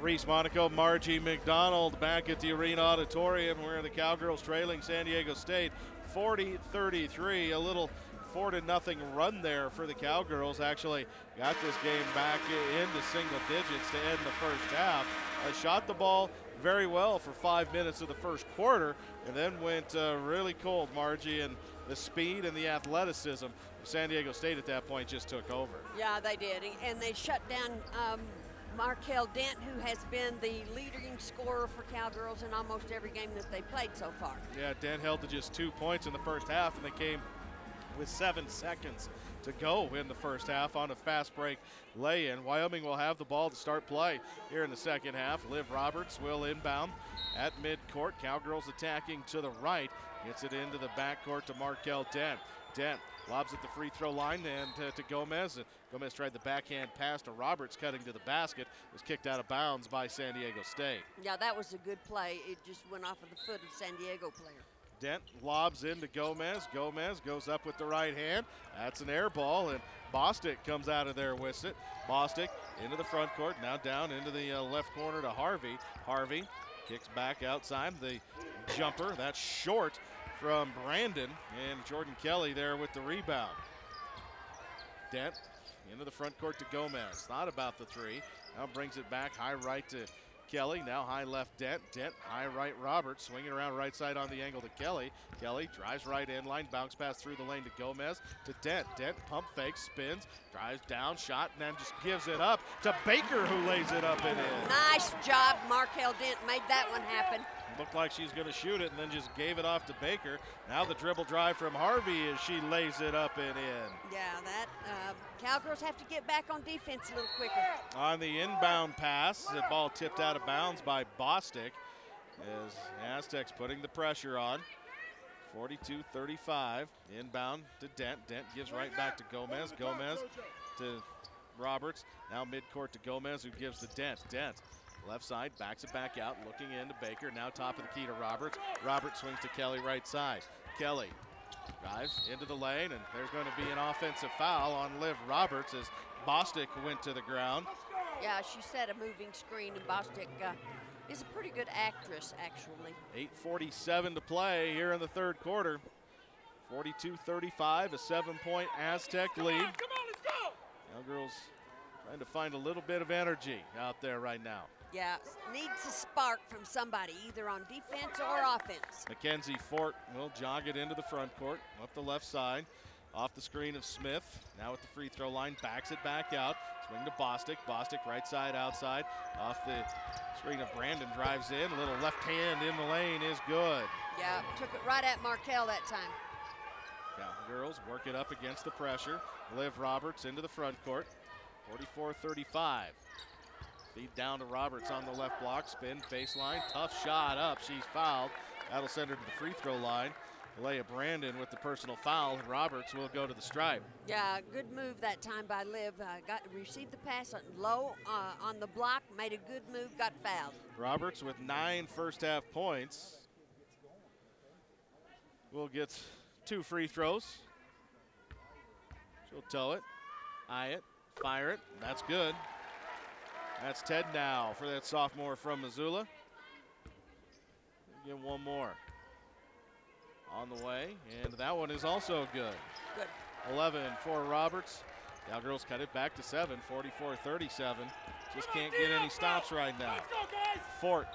Reese Monaco, Margie McDonald back at the Arena Auditorium where the Cowgirls trailing San Diego State 40-33. A little 4-0 run there for the Cowgirls. Actually got this game back into single digits to end the first half. Shot the ball very well for 5 minutes of the first quarter and then went really cold, Margie, and the speed and the athleticism of San Diego State at that point just took over.
Yeah, they did, and they shut down Markel Dent, who has been the leading scorer for Cowgirls in almost every game that they played so far.
Yeah, Dent held to just 2 points in the first half, and they came with 7 seconds to go in the first half on a fast break lay-in. Wyoming will have the ball to start play here in the second half. Liv Roberts will inbound at midcourt. Cowgirls attacking to the right. Gets it into the backcourt to Markel Dent. Dent lobs at the free throw line and to Gomez. Gomez tried the backhand pass to Roberts, cutting to the basket. Was kicked out of bounds by San Diego State.
Yeah, that was a good play. It just went off of the foot of the San Diego player.
Dent lobs into Gomez. Gomez goes up with the right hand. That's an air ball, and Bostic comes out of there with it. Bostic into the front court, now down into the left corner to Harvey. Harvey kicks back outside. The jumper, that's short from Brandon, and Jordan Kelly there with the rebound. Dent into the front court to Gomez. Thought about the three. Now brings it back high right to Kelly. Now high left Dent. Dent high right Roberts. Swinging around right side on the angle to Kelly. Kelly drives right in line. Bounce pass through the lane to Gomez to Dent. Dent pump fake, spins, drives down, shot, and then just gives it up to Baker, who lays it up and in.
Nice job. Markel Dent made that one happen.
Looked like she's going to shoot it and then just gave it off to Baker. Now the dribble drive from Harvey as she lays it up and in.
Yeah, that Cowgirls have to get back on defense a little quicker.
On the inbound pass, the ball tipped out of bounds by Bostic as Aztecs putting the pressure on. 42-35, inbound to Dent. Dent gives right back to Gomez. Gomez to Roberts. Now midcourt to Gomez, who gives to Dent. Dent. Left side, backs it back out, looking into Baker. Now top of the key to Roberts. Roberts swings to Kelly right side. Kelly drives into the lane, and there's going to be an offensive foul on Liv Roberts as Bostic went to the ground.
Yeah, she set a moving screen, and Bostic is a pretty good actress, actually.
8:47 to play here in the third quarter. 42-35, a 7-point Aztec lead. Come on, let's go! Cowgirls trying to find a little bit of energy out there right now.
Yeah, needs a spark from somebody, either on defense or offense.
Mackenzie Fort will jog it into the front court, up the left side, off the screen of Smith. Now at the free throw line, backs it back out. Swing to Bostic. Bostic right side, outside. Off the screen of Brandon, drives in. A little left hand in the lane is good.
Yeah, took it right at Markel that time.
Cowgirls work it up against the pressure. Liv Roberts into the front court. 44-35. Feed down to Roberts on the left block. Spin, baseline, tough shot up. She's fouled. That'll send her to the free throw line. Leah Brandon with the personal foul. Roberts will go to the stripe.
Yeah, good move that time by Liv. Received the pass low on the block, made a good move, got fouled.
Roberts with 9 first half points. Will get 2 free throws. She'll toe it, eye it, fire it. That's good. That's 10 now for that sophomore from Missoula. Get one more on the way, and that one is also good.
Good.
11 for Roberts. Cowgirls cut it back to 7, 44-37. Just can't get any stops right now. Fort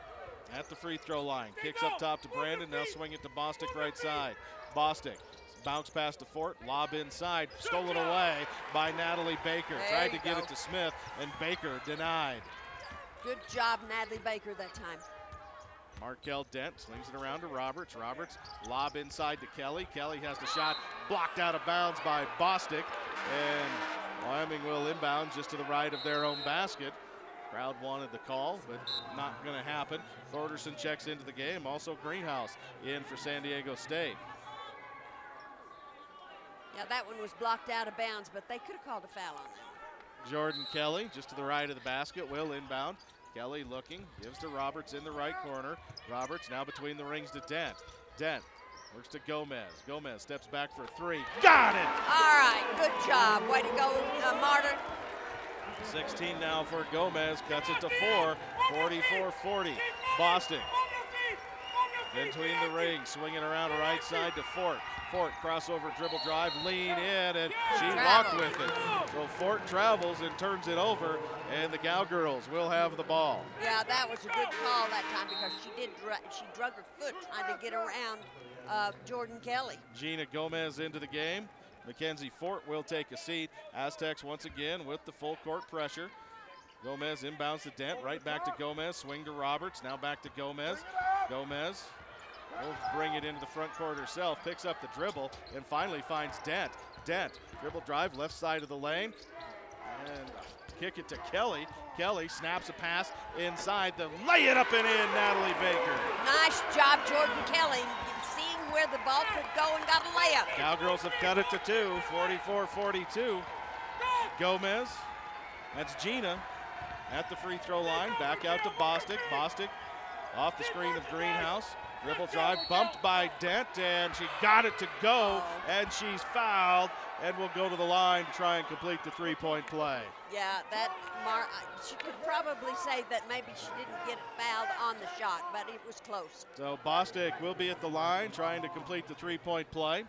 at the free throw line. Kicks up top to Brandon, now swing it to Bostic right side. Bostic. Bounce pass to Fort, lob inside, stolen away by Natalie Baker. Tried to get it to Smith, and Baker denied.
Good job, Natalie Baker, that time.
Markel Dent slings it around to Roberts. Roberts, lob inside to Kelly. Kelly has the shot blocked out of bounds by Bostic, and Wyoming will inbound just to the right of their own basket. Crowd wanted the call, but not going to happen. Thorderson checks into the game. Also Greenhouse in for San Diego State.
Yeah, that one was blocked out of bounds, but they could have called a foul on that one.
Jordan Kelly just to the right of the basket, will inbound. Kelly looking, gives to Roberts in the right corner. Roberts now between the rings to Dent. Dent works to Gomez. Gomez steps back for three. Got it!
All right, good job. Way to go, Martyr.
16 now for Gomez, cuts it to 4, 44-40. Boston between the rings, swinging around right side to Fort. Fort crossover dribble drive, lean in, and she walked with it. So Fort travels and turns it over, and the Cowgirls will have the ball.
Yeah, that was a good call that time because she drug her foot trying to get around Jordan Kelly.
Gina Gomez into the game. Mackenzie Fort will take a seat. Aztecs once again with the full court pressure. Gomez inbounds to Dent, right back to Gomez, swing to Roberts, now back to Gomez. Gomez will bring it into the front court herself, picks up the dribble, and finally finds Dent. Dent, dribble drive, left side of the lane, and kick it to Kelly. Kelly snaps a pass inside, lay it up and in, Natalie Baker.
Nice job, Jordan Kelly, seeing where the ball could go and got a layup.
Cowgirls have cut it to 2, 44-42. Gomez, that's Gina at the free throw line, back out to Bostic. Bostic off the screen of Greenhouse. Dribble drive bumped by Dent, and she got it to go, and she's fouled, and will go to the line to try and complete the three-point play.
Yeah, she could probably say that maybe she didn't get it fouled on the shot, but it was close.
So Bostic will be at the line trying to complete the three-point play.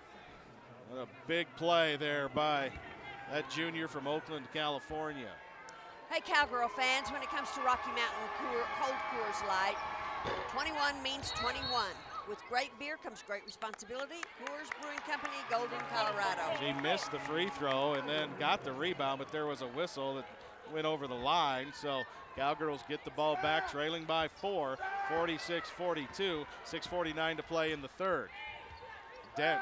What a big play there by that junior from Oakland, California.
Hey, Cowgirl fans, when it comes to Rocky Mountain Cold Coors Light, 21 means 21. With great beer comes great responsibility. Coors Brewing Company, Golden, Colorado.
She missed the free throw and then got the rebound, but there was a whistle that went over the line. So Cowgirls get the ball back, trailing by 4, 46-42, 6:49 to play in the third. Dent,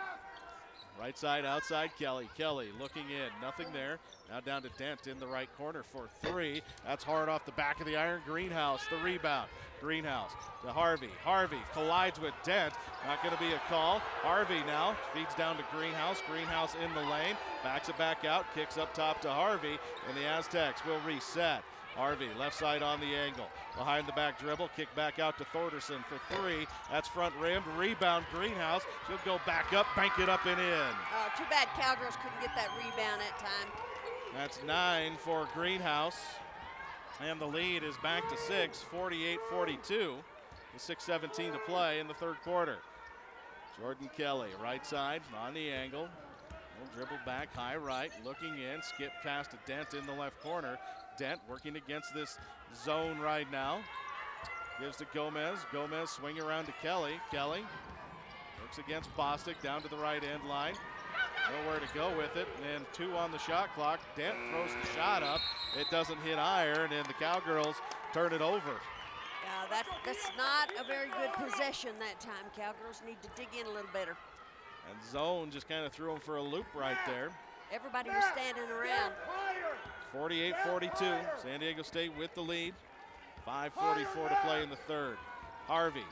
right side, outside Kelly. Kelly looking in, nothing there. Now down to Dent in the right corner for 3. That's hard off the back of the iron. Greenhouse, the rebound. Greenhouse to Harvey. Harvey collides with Dent. Not going to be a call. Harvey now feeds down to Greenhouse. Greenhouse in the lane. Backs it back out. Kicks up top to Harvey. And the Aztecs will reset. Harvey left side on the angle. Behind the back dribble. Kick back out to Thorderson for 3. That's front rimmed. Rebound Greenhouse. She'll go back up. Bank it up and in.
Too bad Cowgirls couldn't get that rebound that time.
That's 9 for Greenhouse. And the lead is back to 6, 48-42, with 6:17 to play in the third quarter. Jordan Kelly, right side, on the angle. Will dribble back, high right, looking in, skip past to Dent in the left corner. Dent working against this zone right now. Gives to Gomez. Gomez swing around to Kelly. Kelly works against Bostic down to the right end line. Nowhere to go with it, and 2 on the shot clock. Dent throws the shot up. It doesn't hit iron, and the Cowgirls turn it over.
Yeah, that's not a very good possession that time. Cowgirls need to dig in a little better.
And zone just kind of threw them for a loop right there.
Everybody was standing around.
48-42, San Diego State with the lead. 5:44 to play in the third. Harvey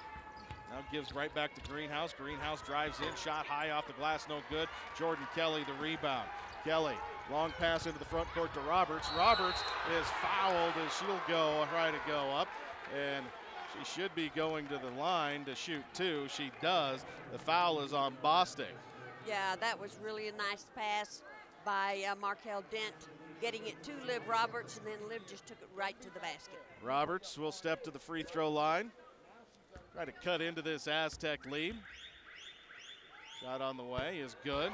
now gives right back to Greenhouse. Greenhouse drives in, shot high off the glass, no good. Jordan Kelly the rebound. Kelly, long pass into the front court to Roberts. Roberts is fouled as she'll try to go up, and she should be going to the line to shoot 2. She does. The foul is on Bostic.
Yeah, that was really a nice pass by Markel Dent, getting it to Liv Roberts, and then Liv just took it right to the basket.
Roberts will step to the free throw line. Try to cut into this Aztec lead. Shot on the way is good.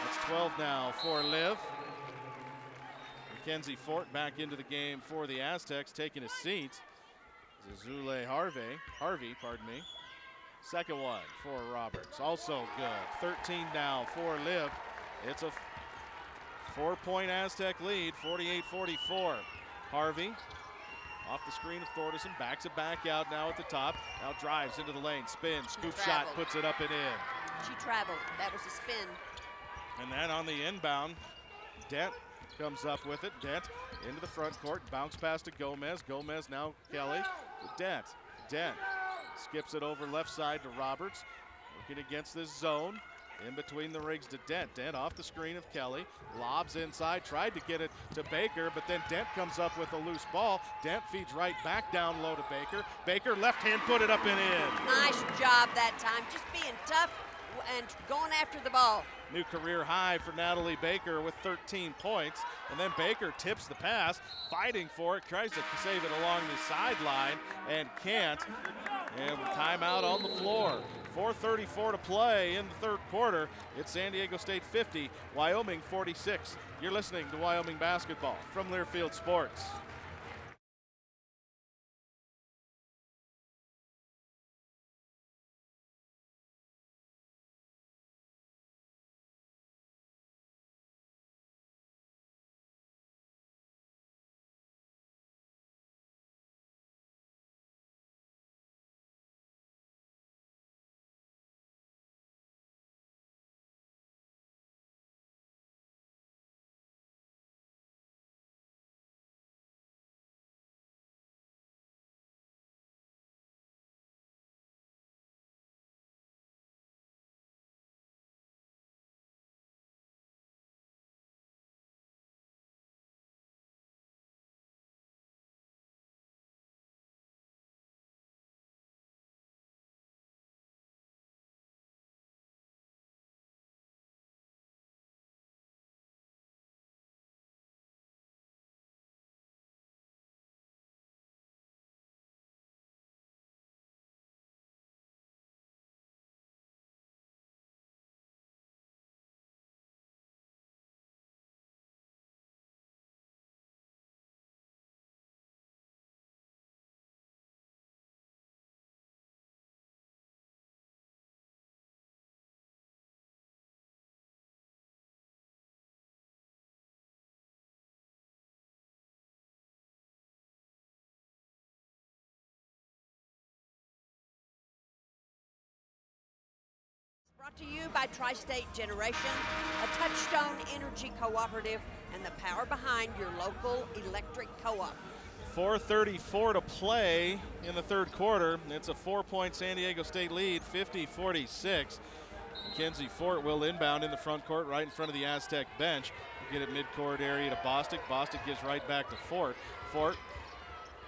That's 12 now for Liv. Mackenzie Fort back into the game for the Aztecs, taking a seat. Zazule Harvey, pardon me. Second one for Roberts, also good. 13 now for Liv. It's a 4-point Aztec lead, 48-44. Harvey off the screen of Thorderson, backs it back out now at the top. Now drives into the lane, spins, scoop shot, puts it up and in.
She traveled, that was a spin.
And then on the inbound, Dent comes up with it. Dent into the front court, bounce pass to Gomez. Gomez now Kelly to Dent. Dent skips it over left side to Roberts. Working against this zone. In between the rigs to Dent. Dent off the screen of Kelly. Lobs inside, tried to get it to Baker, but then Dent comes up with a loose ball. Dent feeds right back down low to Baker. Baker left hand put it up and in.
Nice job that time, just being tough and going after the ball.
New career high for Natalie Baker with 13 points. And then Baker tips the pass, fighting for it, tries to save it along the sideline and can't. And timeout on the floor. 4:34 to play in the third quarter. It's San Diego State 50, Wyoming 46. You're listening to Wyoming basketball from Learfield Sports.
Brought to you by Tri-State Generation, a Touchstone Energy Cooperative, and the power behind your local electric co-op.
4:34 to play in the third quarter. It's a 4-point San Diego State lead, 50-46. Mackenzie Fort will inbound in the front court right in front of the Aztec bench. Get it midcourt area to Bostic. Bostic gives right back to Fort. Fort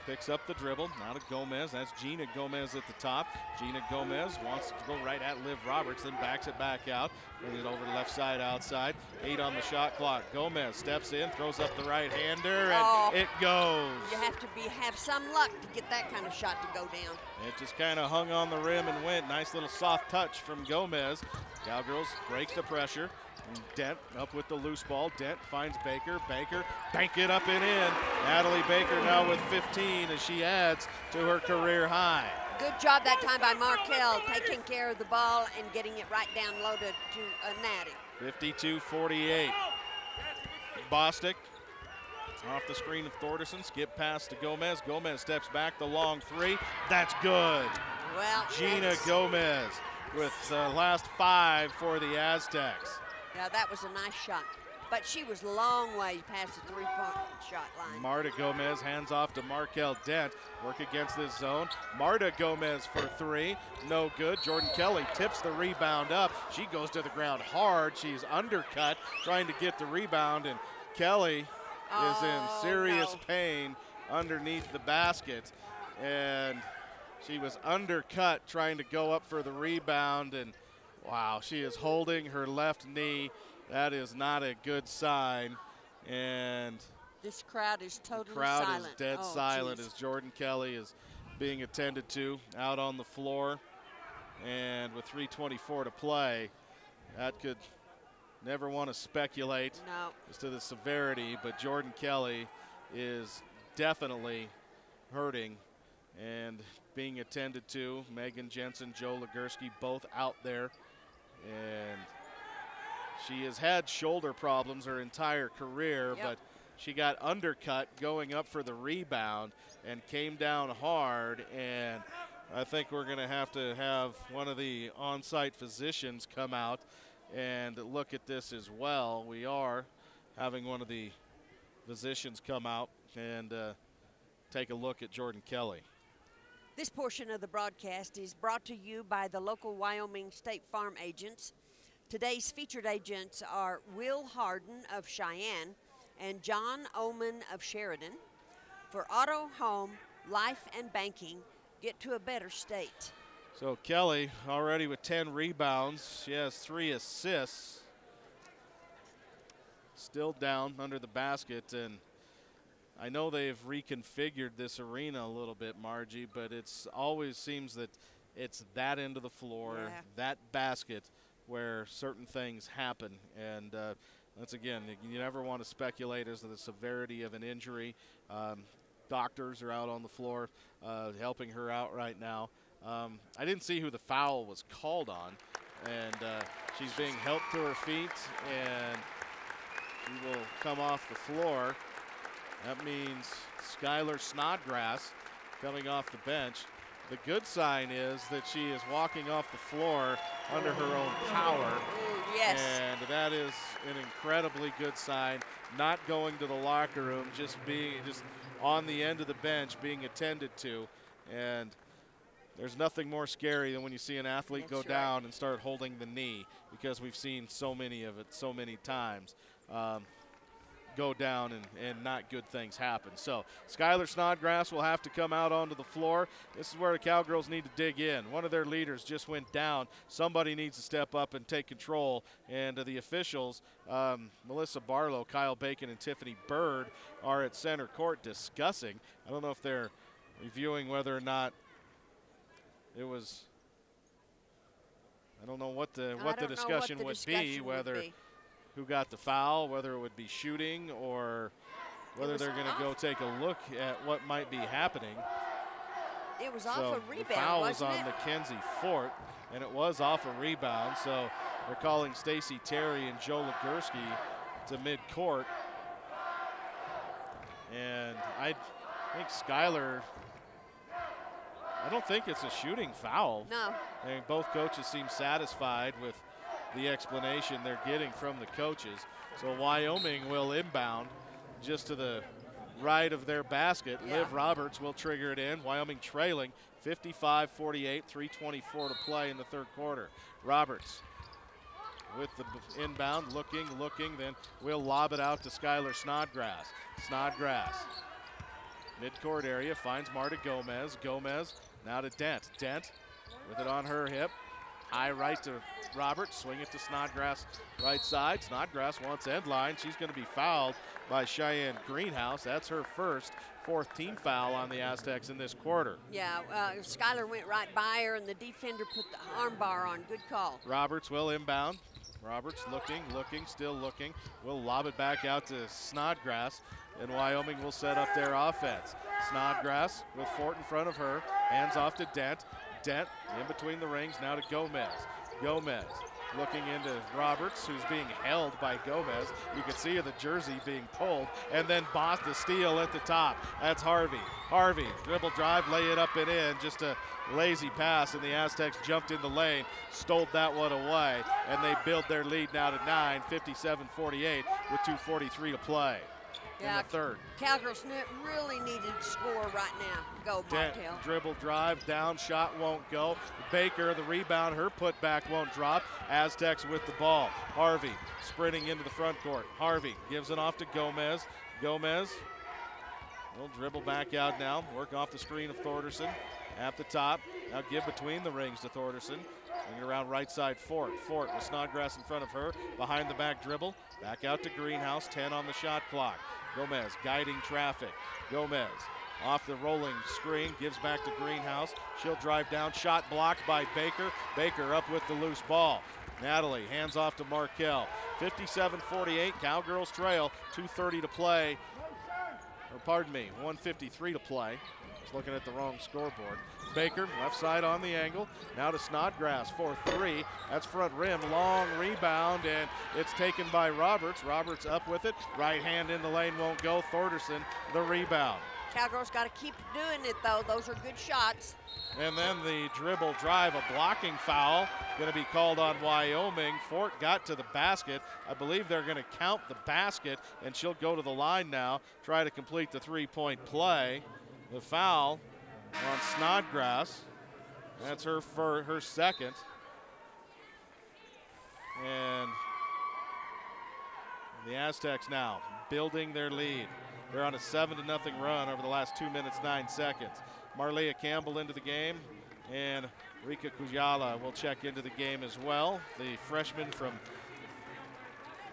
picks up the dribble, now to Gomez. That's Gina Gomez at the top. Gina Gomez wants to go right at Liv Roberts, then backs it back out. Brings it over the left side outside. 8 on the shot clock. Gomez steps in, throws up the right-hander, and it goes.
You have to have some luck to get that kind of shot to go down.
It just kind of hung on the rim and went. Nice little soft touch from Gomez. Cowgirls break the pressure. And Dent up with the loose ball. Dent finds Baker. Baker, bank it up and in. Natalie Baker now with 15 as she adds to her career high.
Good job that time by Markel, taking care of the ball and getting it right down low to Natty.
52-48. Bostic off the screen of Thorderson. Skip pass to Gomez. Gomez steps back, the long three. That's good.
Well,
Gina Gomez with the last 5 for the Aztecs.
Yeah, that was a nice shot. But she was a long way past the three-point shot line.
Marta Gomez hands off to Markel Dent. Work against this zone. Marta Gomez for 3. No good. Jordan Kelly tips the rebound up. She goes to the ground hard. She's undercut, trying to get the rebound, and Kelly is in serious pain underneath the basket. And she was undercut trying to go up for the rebound, and wow, she is holding her left knee. That is not a good sign. And
this crowd is totally
silent. The crowd
silent.
is dead silent as Jordan Kelly is being attended to out on the floor. And with 3:24 to play, that could never want to speculate as to the severity, but Jordan Kelly is definitely hurting and being attended to. Megan Jensen, Joe Legursky, both out there. And she has had shoulder problems her entire career, but she got undercut going up for the rebound and came down hard. And I think we're going to have one of the on-site physicians come out and look at this as well. We are having one of the physicians come out and take a look at Jordan Kelly.
This portion of the broadcast is brought to you by the local Wyoming State Farm agents. Today's featured agents are Will Harden of Cheyenne and John Oman of Sheridan. For auto, home, life, and banking, get to a better state.
So Kelly already with 10 rebounds. She has 3 assists. Still down under the basket, and I know they've reconfigured this arena a little bit, Margie, but it's always seems that it's that end of the floor, that basket, where certain things happen. And once again, you never want to speculate as to the severity of an injury. Doctors are out on the floor helping her out right now. I didn't see who the foul was called on, and she's being helped to her feet, and she will come off the floor. That means Skylar Snodgrass coming off the bench. The good sign is that she is walking off the floor under her own power.
Ooh, yes.
And that is an incredibly good sign. Not going to the locker room, just on the end of the bench being attended to. And there's nothing more scary than when you see an athlete go down and start holding the knee, because we've seen so many of it so many times. Go down and not good things happen. So Skylar Snodgrass will have to come out onto the floor. This is where the Cowgirls need to dig in. One of their leaders just went down. Somebody needs to step up and take control. And the officials, Melissa Barlow, Kyle Bacon, and Tiffany Bird are at center court discussing. I don't know if they're reviewing whether or not it was, I don't know what the discussion would be, whether who got the foul, whether it would be shooting or whether they're going to go take a look at what might be happening.
It was off a rebound,
the foul was
wasn't
on Mackenzie Fort, and it was off a rebound. So they're calling Stacy Terry and Joe Legursky to midcourt. And I think Skylar, I don't think it's a shooting foul.
No.
I mean, both coaches seem satisfied with the explanation they're getting from the coaches. So Wyoming will inbound just to the right of their basket. Liv Roberts will trigger it in. Wyoming trailing 55-48, 3:24 to play in the third quarter. Roberts with the inbound, looking, then will lob it out to Skylar Snodgrass. Snodgrass, midcourt area, finds Marta Gomez. Gomez now to Dent. Dent with it on her hip. High right to Roberts, swing it to Snodgrass right side. Snodgrass wants end line. She's going to be fouled by Cheyenne Greenhouse. That's her fourth team foul on the Aztecs in this quarter.
Yeah, Skylar went right by her, and the defender put the arm bar on. Good call.
Roberts will inbound. Roberts looking, still looking. Will lob it back out to Snodgrass, and Wyoming will set up their offense. Snodgrass with Fort in front of her. Hands off to Dent. Dent in between the rings now to Gomez. Gomez looking into Roberts, who's being held by Gomez. You can see the jersey being pulled, and then Boss the steal at the top. That's Harvey. Harvey, dribble drive, lay it up and in. Just a lazy pass, and the Aztecs jumped in the lane, stole that one away, and they build their lead now to 9, 57-48 with 2:43 to play. In the third.
Cowgirls really needed to score right now. Go, Martell.
Dribble drive, down, shot won't go. Baker, the rebound, her putback won't drop. Aztecs with the ball. Harvey sprinting into the front court. Harvey gives it off to Gomez. Gomez will dribble back out now, work off the screen of Thorderson at the top. Now give between the rings to Thorderson. Swing around right side, Fort. Fort with Snodgrass in front of her. Behind the back dribble. Back out to Greenhouse, 10 on the shot clock. Gomez guiding traffic. Gomez off the rolling screen, gives back to Greenhouse. She'll drive down, shot blocked by Baker. Baker up with the loose ball. Natalie hands off to Markell. 57-48, Cowgirls trail, 2:30 to play. Or pardon me, 1:53 to play. I was looking at the wrong scoreboard. Baker, left side on the angle. Now to Snodgrass for 3. That's front rim, long rebound, and it's taken by Roberts. Roberts up with it. Right hand in the lane won't go. Thorderson, the rebound.
Cowgirls got to keep doing it, though. Those are good shots.
And then the dribble drive, a blocking foul, going to be called on Wyoming. Fort got to the basket. I believe they're going to count the basket, and she'll go to the line now, try to complete the three-point play. The foul on Snodgrass. That's her second. And the Aztecs now building their lead. They're on a 7-0 run over the last 2 minutes, 9 seconds. Marlea Campbell into the game, and Rika Kujala will check into the game as well. The freshman from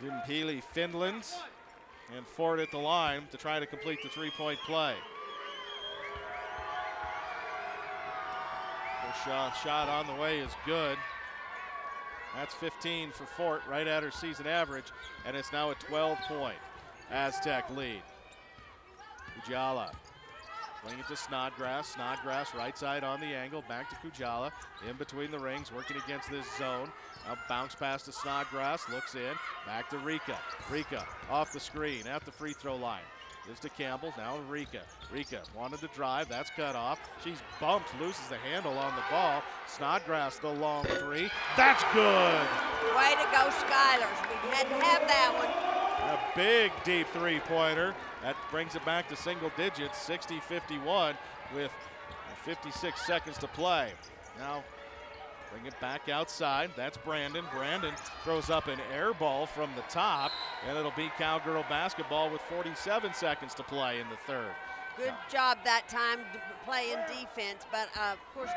Vimpeli, Finland. And Ford at the line to try to complete the three-point play. The shot on the way is good. That's 15 for Fort, right at her season average, and it's now a 12-point Aztec lead. Kujala playing it to Snodgrass. Snodgrass right side on the angle, back to Kujala, in between the rings, working against this zone. A bounce pass to Snodgrass, looks in, back to Rika. Rika off the screen at the free throw line. Gives to Campbell, now Rika. Rika wanted to drive, that's cut off. She's bumped, loses the handle on the ball. Snodgrass, the long three, that's good!
Way to go, Skylers. We had to have that one.
A big deep three-pointer. That brings it back to single digits, 60-51 with 56 seconds to play. Now bring it back outside. That's Brandon. Brandon throws up an air ball from the top, and it'll be Cowgirl basketball with 47 seconds to play in the third.
Good job that time playing defense, but of course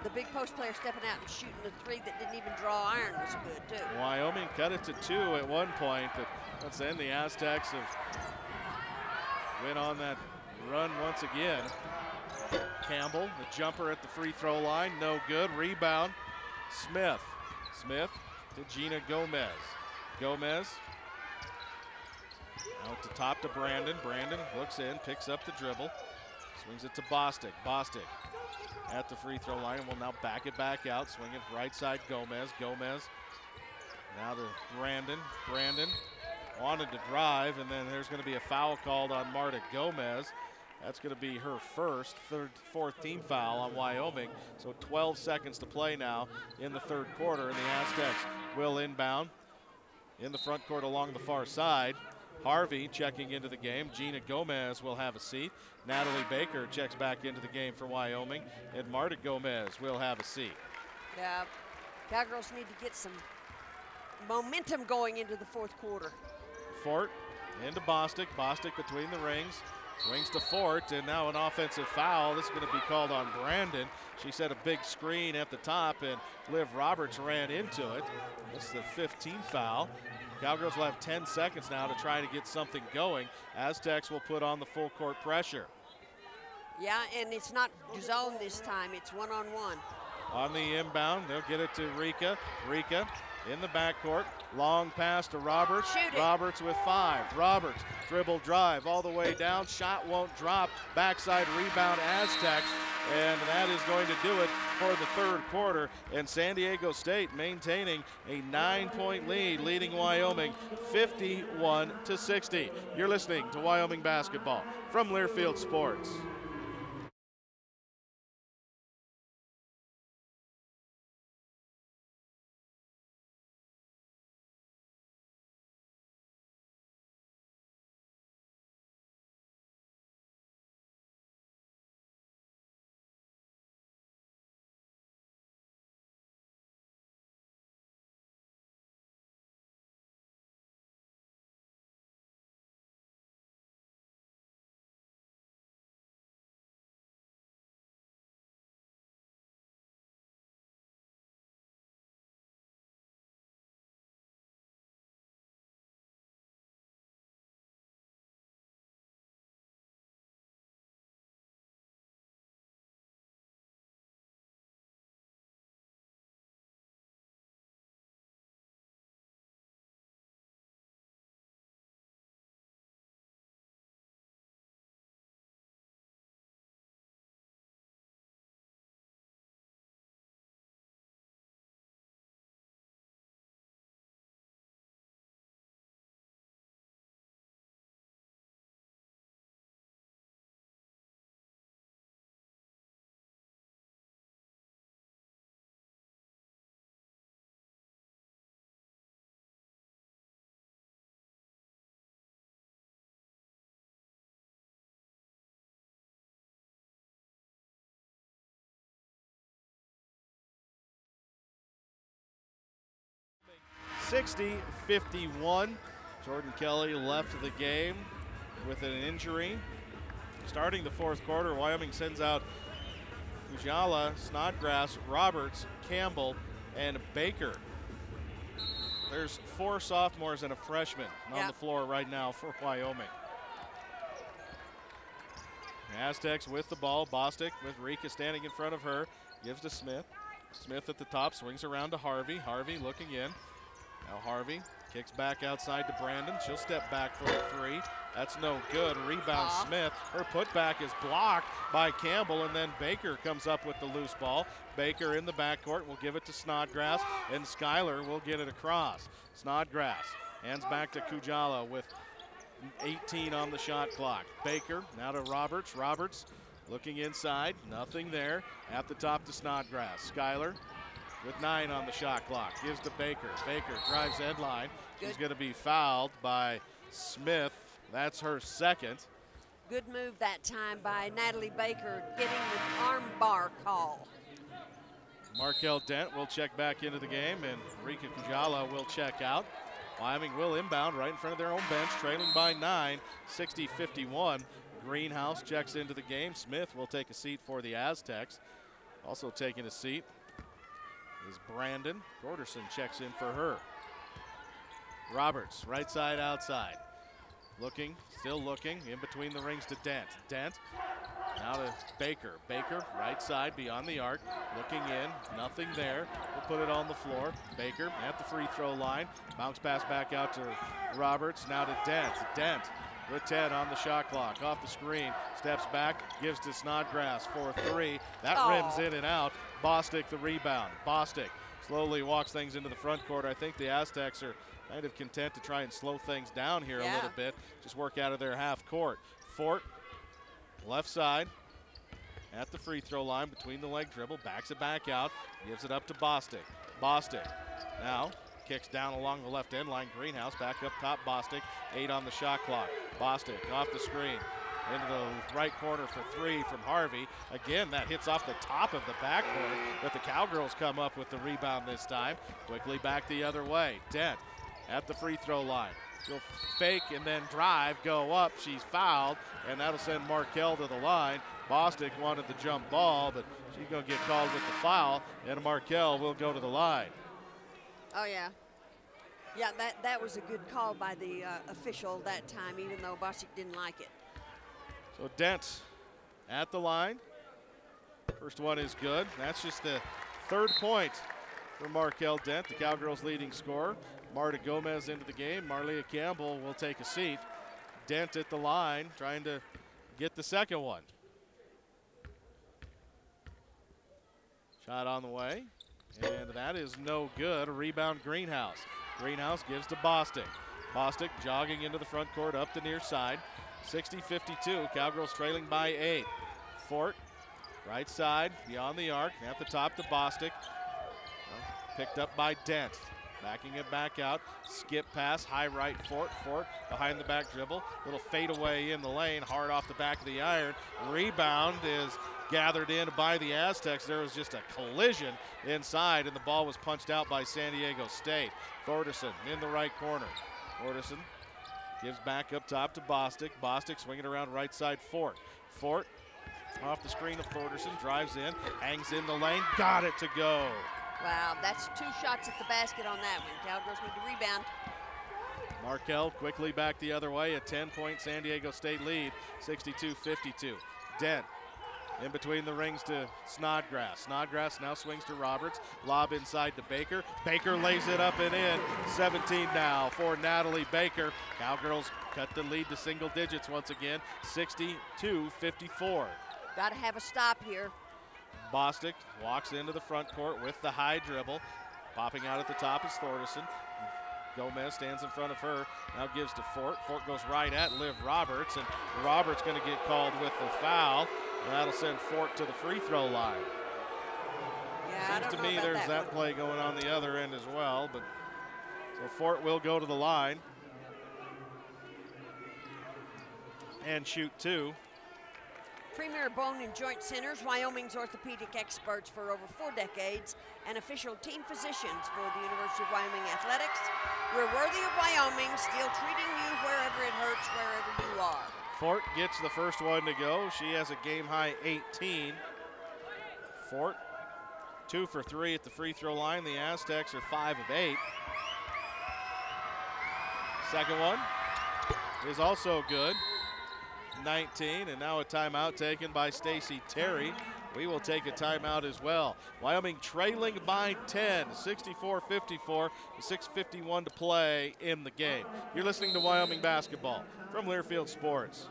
the big post player stepping out and shooting the three that didn't even draw iron was good too.
Wyoming cut it to 2 at one point, but once then the Aztecs have went on that run once again. Campbell, the jumper at the free throw line, no good. Rebound, Smith. Smith to Gina Gomez. Gomez out to top to Brandon. Brandon looks in, picks up the dribble, swings it to Bostic. Bostic at the free throw line will now back it back out, swing it right side Gomez. Gomez now to Brandon. Brandon wanted to drive, and then there's going to be a foul called on Marta Gomez. That's going to be her fourth team foul on Wyoming. So 12 seconds to play now in the third quarter, and the Aztecs will inbound in the front court along the far side. Harvey checking into the game. Gina Gomez will have a seat. Natalie Baker checks back into the game for Wyoming, and Marta Gomez will have a seat.
Yeah, Cowgirls need to get some momentum going into the fourth quarter.
Fort into Bostic. Bostic between the rings. Swings to Fort, and now an offensive foul. This is going to be called on Brandon. She set a big screen at the top, and Liv Roberts ran into it. This is the 15th foul. Cowgirls will have 10 seconds now to try to get something going. Aztecs will put on the full court pressure.
Yeah, and it's not zone this time. It's one-on-one.
On the inbound, they'll get it to Rika. Rika in the backcourt. Long pass to Roberts. Roberts with 5. Roberts dribble drive all the way down. Shot won't drop. Backside rebound Aztecs. And that is going to do it for the third quarter. And San Diego State maintaining a 9-point lead, leading Wyoming 51-60. You're listening to Wyoming basketball from Learfield Sports. 60-51. Jordan Kelly left the game with an injury. Starting the fourth quarter, Wyoming sends out Ujala, Snodgrass, Roberts, Campbell, and Baker. There's 4 sophomores and a freshman on the floor right now for Wyoming. Aztecs with the ball. Bostic with Rika standing in front of her. Gives to Smith. Smith at the top, swings around to Harvey. Harvey looking in. Now Harvey kicks back outside to Brandon. She'll step back for a 3. That's no good. Rebound Smith. Her putback is blocked by Campbell, and then Baker comes up with the loose ball. Baker in the backcourt will give it to Snodgrass, and Schuyler will get it across. Snodgrass hands back to Kujala with 18 on the shot clock. Baker now to Roberts. Roberts looking inside. Nothing there. At the top to Snodgrass. Schuyler with 9 on the shot clock. Gives to Baker. Baker drives headline. She's going to be fouled by Smith. That's her second.
Good move that time by Natalie Baker, getting the arm bar call.
Markel Dent will check back into the game, and Rika Kujala will check out. Wyoming will inbound right in front of their own bench, trailing by 9, 60-51. Greenhouse checks into the game. Smith will take a seat for the Aztecs. Also taking a seat is Brandon. Gorderson checks in for her. Roberts, right side, outside. Looking, still looking, in between the rings to Dent. Dent, now to Baker. Baker, right side, beyond the arc, looking in, nothing there. We'll put it on the floor. Baker at the free throw line. Bounce pass back out to Roberts, now to Dent. Dent with 10 on the shot clock. Off the screen, steps back, gives to Snodgrass for 3. That rims in and out. Bostic the rebound. Bostic slowly walks things into the front court. I think the Aztecs are kind of content to try and slow things down here a little bit. Just work out of their half court. Fort, left side, at the free throw line, between the leg dribble, backs it back out, gives it up to Bostic. Bostic now kicks down along the left end line. Greenhouse back up top. Bostic, 8 on the shot clock. Bostic off the screen, into the right corner for 3 from Harvey. Again, that hits off the top of the backboard, but the Cowgirls come up with the rebound this time. Quickly back the other way. Dent at the free throw line. She'll fake and then drive, go up. She's fouled, and that'll send Markel to the line. Bostic wanted the jump ball, but she's going to get called with the foul, and Markel will go to the line.
Oh, yeah. Yeah, that was a good call by the official that time, even though Bostic didn't like it.
So Dent at the line. First one is good. That's just the 3rd point for Markel Dent, the Cowgirls' leading scorer. Marta Gomez into the game. Marlia Campbell will take a seat. Dent at the line, trying to get the second one. Shot on the way, and that is no good. A rebound, Greenhouse. Greenhouse gives to Bostic. Bostic jogging into the front court, up the near side. 60-52, Cowgirls trailing by 8. Fort, right side, beyond the arc, at the top to Bostic. Picked up by Dent. Backing it back out, skip pass, high right Fort. Fort behind the back dribble, little fadeaway in the lane, hard off the back of the iron. Rebound is gathered in by the Aztecs. There was just a collision inside, and the ball was punched out by San Diego State. Thorderson in the right corner. Thorderson gives back up top to Bostic. Bostic swinging around right side Fort. Fort off the screen of Thorderson, drives in, hangs in the lane, got it to go.
Wow, that's 2 shots at the basket on that one. Cowgirls need to rebound.
Markel quickly back the other way, a 10-point San Diego State lead, 62-52. Dent in between the rings to Snodgrass. Snodgrass now swings to Roberts, lob inside to Baker. Baker lays it up and in, 17 now for Natalie Baker. Cowgirls cut the lead to single digits once again, 62-54.
Got to have a stop here.
Bostic walks into the front court with the high dribble. Popping out at the top is Thorderson. Gomez stands in front of her, now gives to Fort. Fort goes right at Liv Roberts, and Roberts going to get called with the foul, and that'll send Fort to the free throw line.
Yeah,
Seems to me there's that play going on the other end as well, but so Fort will go to the line and shoot 2.
Premier Bone and Joint Centers, Wyoming's orthopedic experts for over 4 decades, and official team physicians for the University of Wyoming Athletics. We're worthy of Wyoming, still treating you wherever it hurts, wherever you are.
Fort gets the first one to go. She has a game-high 18. Fort, 2 for 3 at the free throw line. The Aztecs are 5 of 8. Second one is also good. 19, and now a timeout taken by Stacy Terry. We will take a timeout as well. Wyoming trailing by 10, 64-54, 6:51 to play in the game. You're listening to Wyoming basketball from Learfield Sports.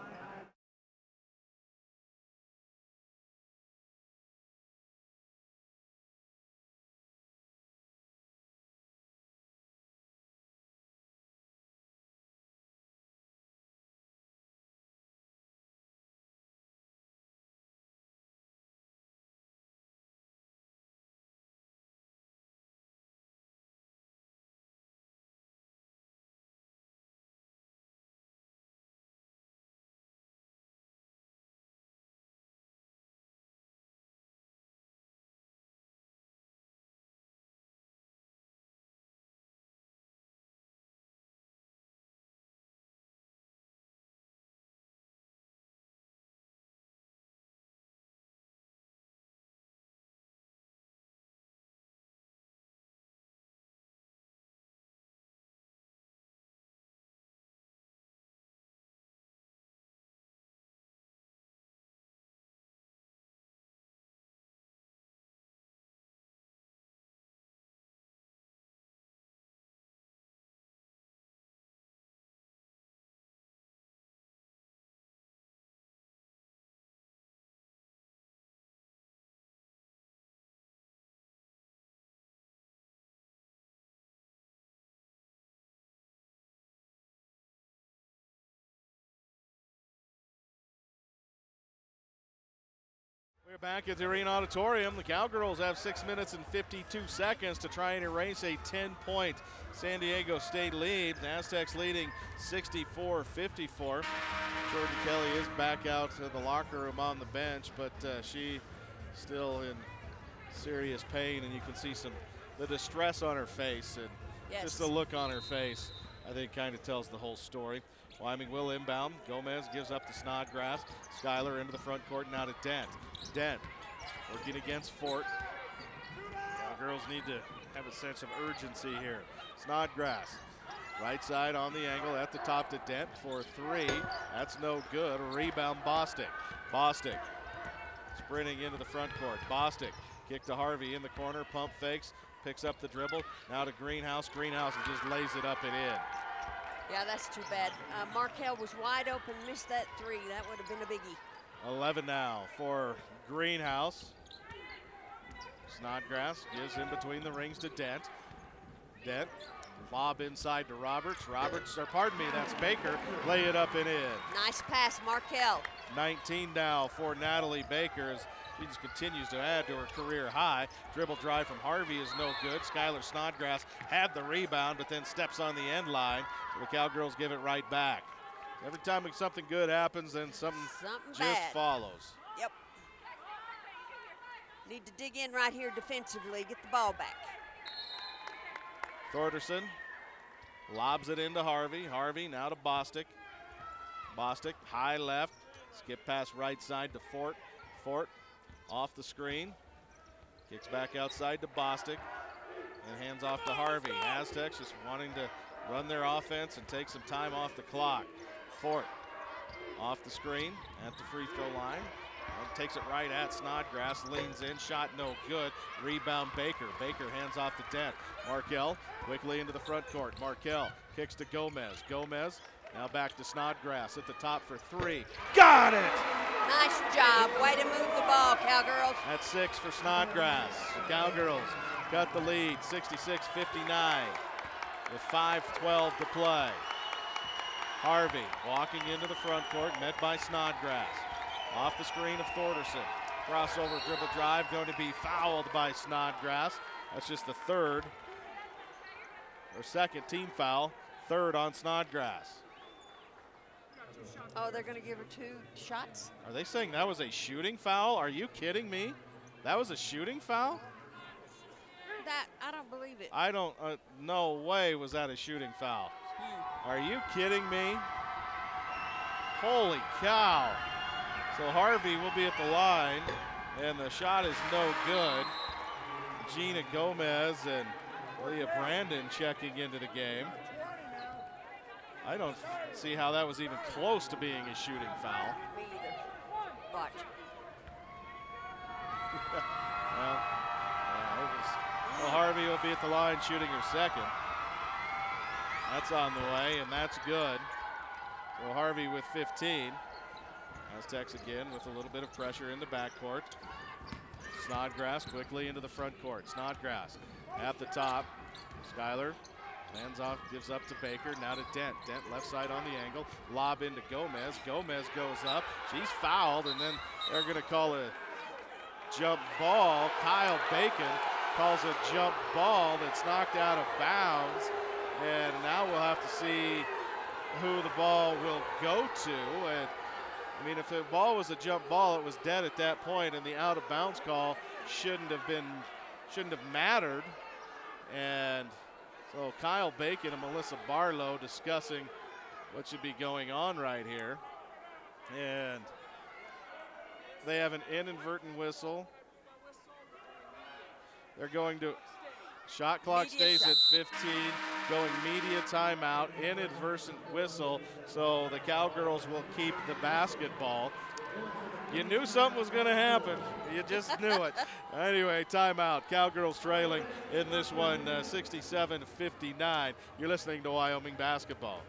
We're back at the Arena Auditorium. The Cowgirls have 6 minutes and 52 seconds to try and erase a 10-point San Diego State lead. The Aztecs leading 64-54. Jordan Kelly is back out to the locker room on the bench, but she still in serious pain, and you can see the distress on her face, and just the look on her face, I think, kind of tells the whole story. Wyoming will inbound. Gomez gives up to Snodgrass. Schuyler into the front court, now to Dent. Dent working against Fort. Girls need to have a sense of urgency here. Snodgrass, right side on the angle at the top to Dent for 3. That's no good. Rebound Bostic. Bostic sprinting into the front court. Bostic kick to Harvey in the corner. Pump fakes. Picks up the dribble. Now to Greenhouse. Greenhouse just lays it up and in.
Yeah, that's too bad. Markel was wide open, missed that 3. That would have been a biggie.
11 now for Greenhouse. Snodgrass gives in between the rings to Dent. Dent, lob inside to Roberts. Roberts, or pardon me, that's Baker. Lay it up and in.
Nice pass, Markel.
19 now for Natalie Baker as she just continues to add to her career high. Dribble drive from Harvey is no good. Skylar Snodgrass had the rebound, but then steps on the end line. So the Cowgirls give it right back. Every time something good happens, then something just
bad
follows.
Yep. Need to dig in right here defensively, get the ball back.
Thorderson lobs it into Harvey. Harvey now to Bostic. Bostic, high left. Skip pass right side to Fort. Fort off the screen. Kicks back outside to Bostic. And hands off to Harvey. Aztecs just wanting to run their offense and take some time off the clock. Fort off the screen at the free throw line. And takes it right at Snodgrass, leans in, shot no good. Rebound Baker. Baker hands off to Dent. Markel quickly into the front court. Markel kicks to Gomez. Gomez now back to Snodgrass at the top for 3. Got it!
Nice job. Way to move the ball, Cowgirls.
That's 6 for Snodgrass. The Cowgirls cut the lead, 66-59 with 5:12 to play. Harvey walking into the front court, met by Snodgrass. Off the screen of Thorderson. Crossover dribble drive, going to be fouled by Snodgrass. That's just the second team foul, third on Snodgrass.
Oh, they're going to give her 2 shots?
Are they saying that was a shooting foul? Are you kidding me? That was a shooting foul?
I don't believe it.
I don't, no way was that a shooting foul. Are you kidding me? Holy cow. So Harvey will be at the line, and the shot is no good. Gina Gomez and Leah Brandon checking into the game. I don't see how that was even close to being a shooting foul.
Me either. Watch.
Well, Harvey will be at the line shooting her second. That's on the way, and that's good. So Harvey with 15. Aztecs again with a little bit of pressure in the backcourt. Snodgrass quickly into the front court. Snodgrass at the top. Skyler lands off, gives up to Baker, now to Dent. Dent left side on the angle. Lob into Gomez. Gomez goes up. She's fouled, and then they're going to call a jump ball. Kyle Bacon calls a jump ball that's knocked out of bounds. And now we'll have to see who the ball will go to. And I mean, if the ball was a jump ball, it was dead at that point, and the out of bounds call shouldn't have mattered. And so Kyle Bacon and Melissa Barlow discussing what should be going on right here. And they have an inadvertent whistle. They're going to, shot clock stays at 15, going media timeout, inadvertent whistle, so the Cowgirls will keep the basketball. You knew something was going to happen. You just knew it. Anyway, timeout. Cowgirls trailing in this one, 67-59. You're listening to Wyoming basketball.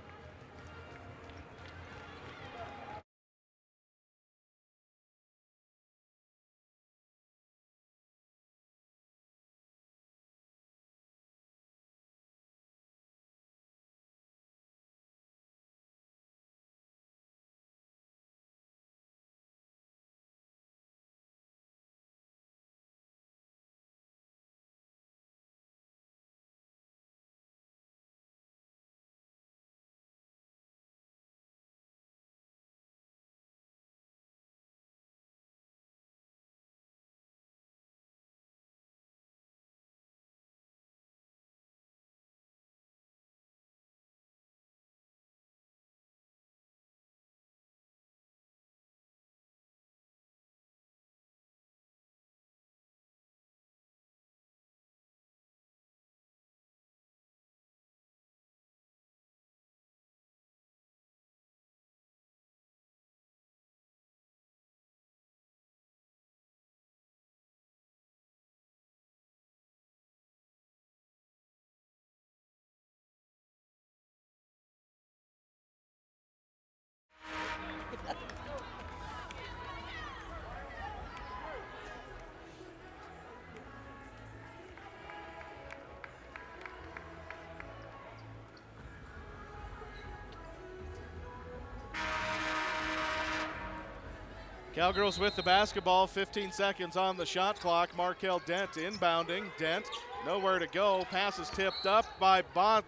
Cowgirls with the basketball, 15 seconds on the shot clock. Markel Dent inbounding. Dent, nowhere to go. Pass is tipped up by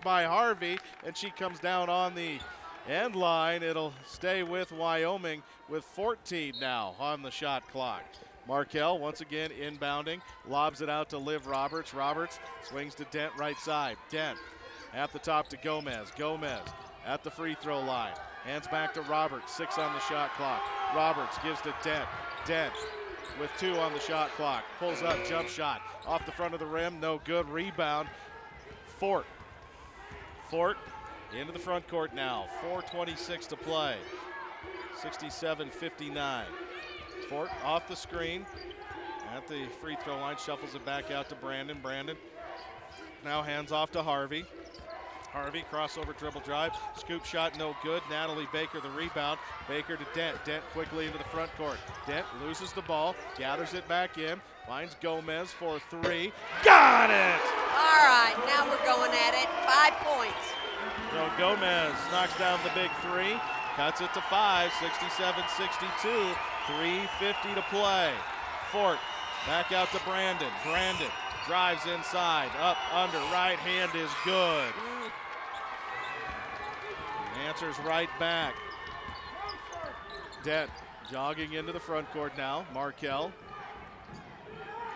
Harvey, and she comes down on the end line. It'll stay with Wyoming with 14 now on the shot clock. Markel once again inbounding, lobs it out to Liv Roberts. Roberts swings to Dent right side. Dent at the top to Gomez. Gomez at the free throw line. Hands back to Roberts, 6 on the shot clock. Roberts gives to Dent. Dent with 2 on the shot clock. Pulls up, jump shot. Off the front of the rim, no good. Rebound, Fort. Fort into the front court now. 4:26 to play. 67-59. Fort off the screen at the free throw line. Shuffles it back out to Brandon. Brandon now hands off to Harvey. Harvey, crossover dribble drive, scoop shot, no good. Natalie Baker the rebound. Baker to Dent. Dent quickly into the front court. Dent loses the ball, gathers it back in, finds Gomez for 3. Got it!
All right, now we're going at it. 5 points.
So Gomez knocks down the big 3, cuts it to 5, 67-62, 3:50 to play. Fort back out to Brandon. Brandon drives inside, up, under, right hand is good. Answers right back. Dent jogging into the front court now. Markel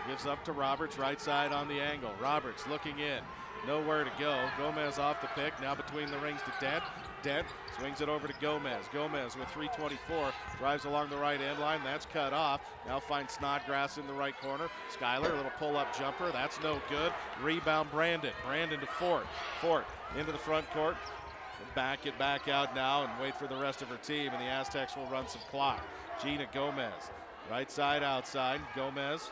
gives up to Roberts, right side on the angle. Roberts looking in, nowhere to go. Gomez off the pick, now between the rings to Dent. Dent swings it over to Gomez. Gomez with 3:24, drives along the right end line. That's cut off. Now finds Snodgrass in the right corner. Schuyler, a little pull-up jumper. That's no good. Rebound Brandon. Brandon to Fort. Fort into the front court. Back it back out now and wait for the rest of her team, and the Aztecs will run some clock. Gina Gomez, right side outside. Gomez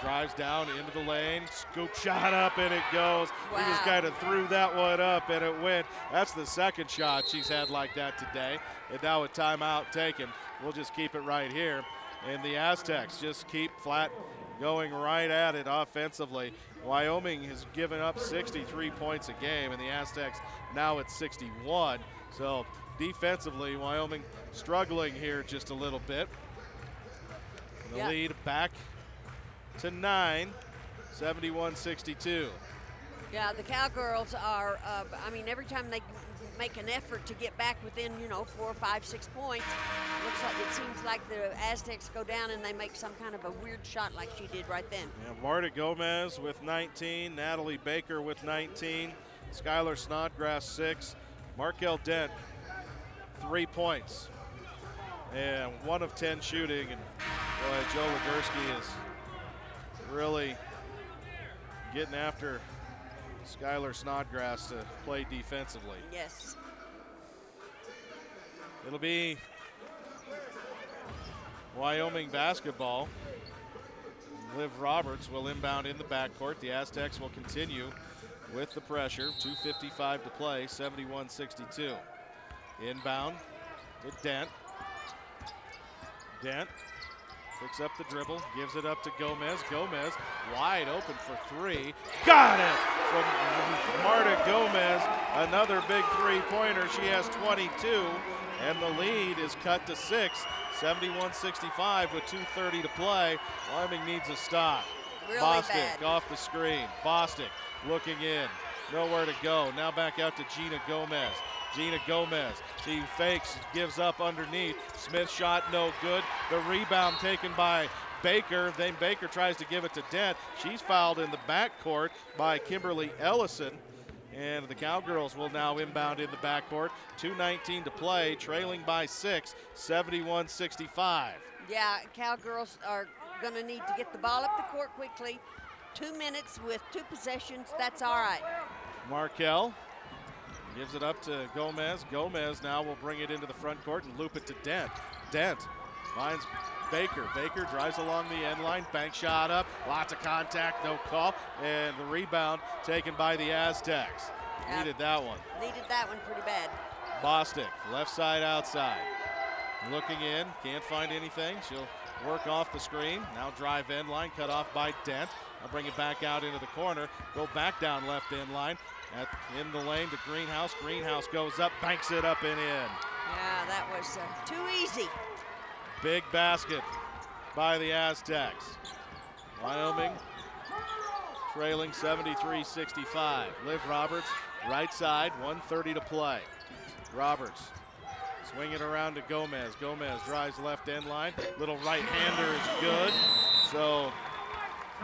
drives down into the lane, scoop shot up, and it goes.
Wow.
He just kind of threw that one up, and it went. That's the second shot she's had like that today. And now a timeout taken. We'll just keep it right here. And the Aztecs just keep flat going right at it offensively. Wyoming has given up 63 points a game, and the Aztecs now at 61. So defensively, Wyoming struggling here just a little bit. The lead back to 9, 71-62.
Yeah, the Cowgirls are, I mean, every time they make an effort to get back within, 4, 5, 6 points, it seems like the Aztecs go down and they make some kind of a weird shot like she did right then.
Yeah, Marta Gomez with 19, Natalie Baker with 19, Schuyler Snodgrass 6, Markel Dent 3 points, and 1 of 10 shooting. And boy, Joe Legursky is really getting after Schuyler Snodgrass to play defensively.
Yes.
It'll be Wyoming basketball. Liv Roberts will inbound in the backcourt. The Aztecs will continue with the pressure. 2:55 to play, 71-62. Inbound to Dent. Dent picks up the dribble, gives it up to Gomez. Gomez wide open for 3. Got it from Marta Gomez. Another big three-pointer. She has 22, and the lead is cut to 6. 71-65 with 2:30 to play. Wyoming needs a stop.
Really
Bostic
bad.
off the screen. Bostic looking in. Nowhere to go. Now back out to Gina Gomez. Gina Gomez, she fakes, gives up underneath. Smith shot no good. The rebound taken by Baker. Then Baker tries to give it to Dent. She's fouled in the backcourt by Kimberly Ellison. And the Cowgirls will now inbound in the backcourt. 2:19 to play, trailing by 6, 71-65.
Yeah, Cowgirls are going to need to get the ball up the court quickly. 2 minutes with 2 possessions, that's all right.
Markel gives it up to Gomez. Gomez now will bring it into the front court and loop it to Dent. Dent finds Baker. Baker drives along the end line, bank shot up, lots of contact, no call, and the rebound taken by the Aztecs.
Yep.
Needed that one.
Needed that one pretty bad.
Bostic, left side outside. Looking in, can't find anything. She'll work off the screen. Now drive end line, cut off by Dent. I'll bring it back out into the corner. Go back down left end line. In the lane to Greenhouse. Greenhouse goes up, banks it up and in.
Yeah, that was too easy.
Big basket by the Aztecs. Wyoming trailing 73-65. Liv Roberts, right side, 1:30 to play. Roberts swing it around to Gomez. Gomez drives left end line. Little right-hander is good. So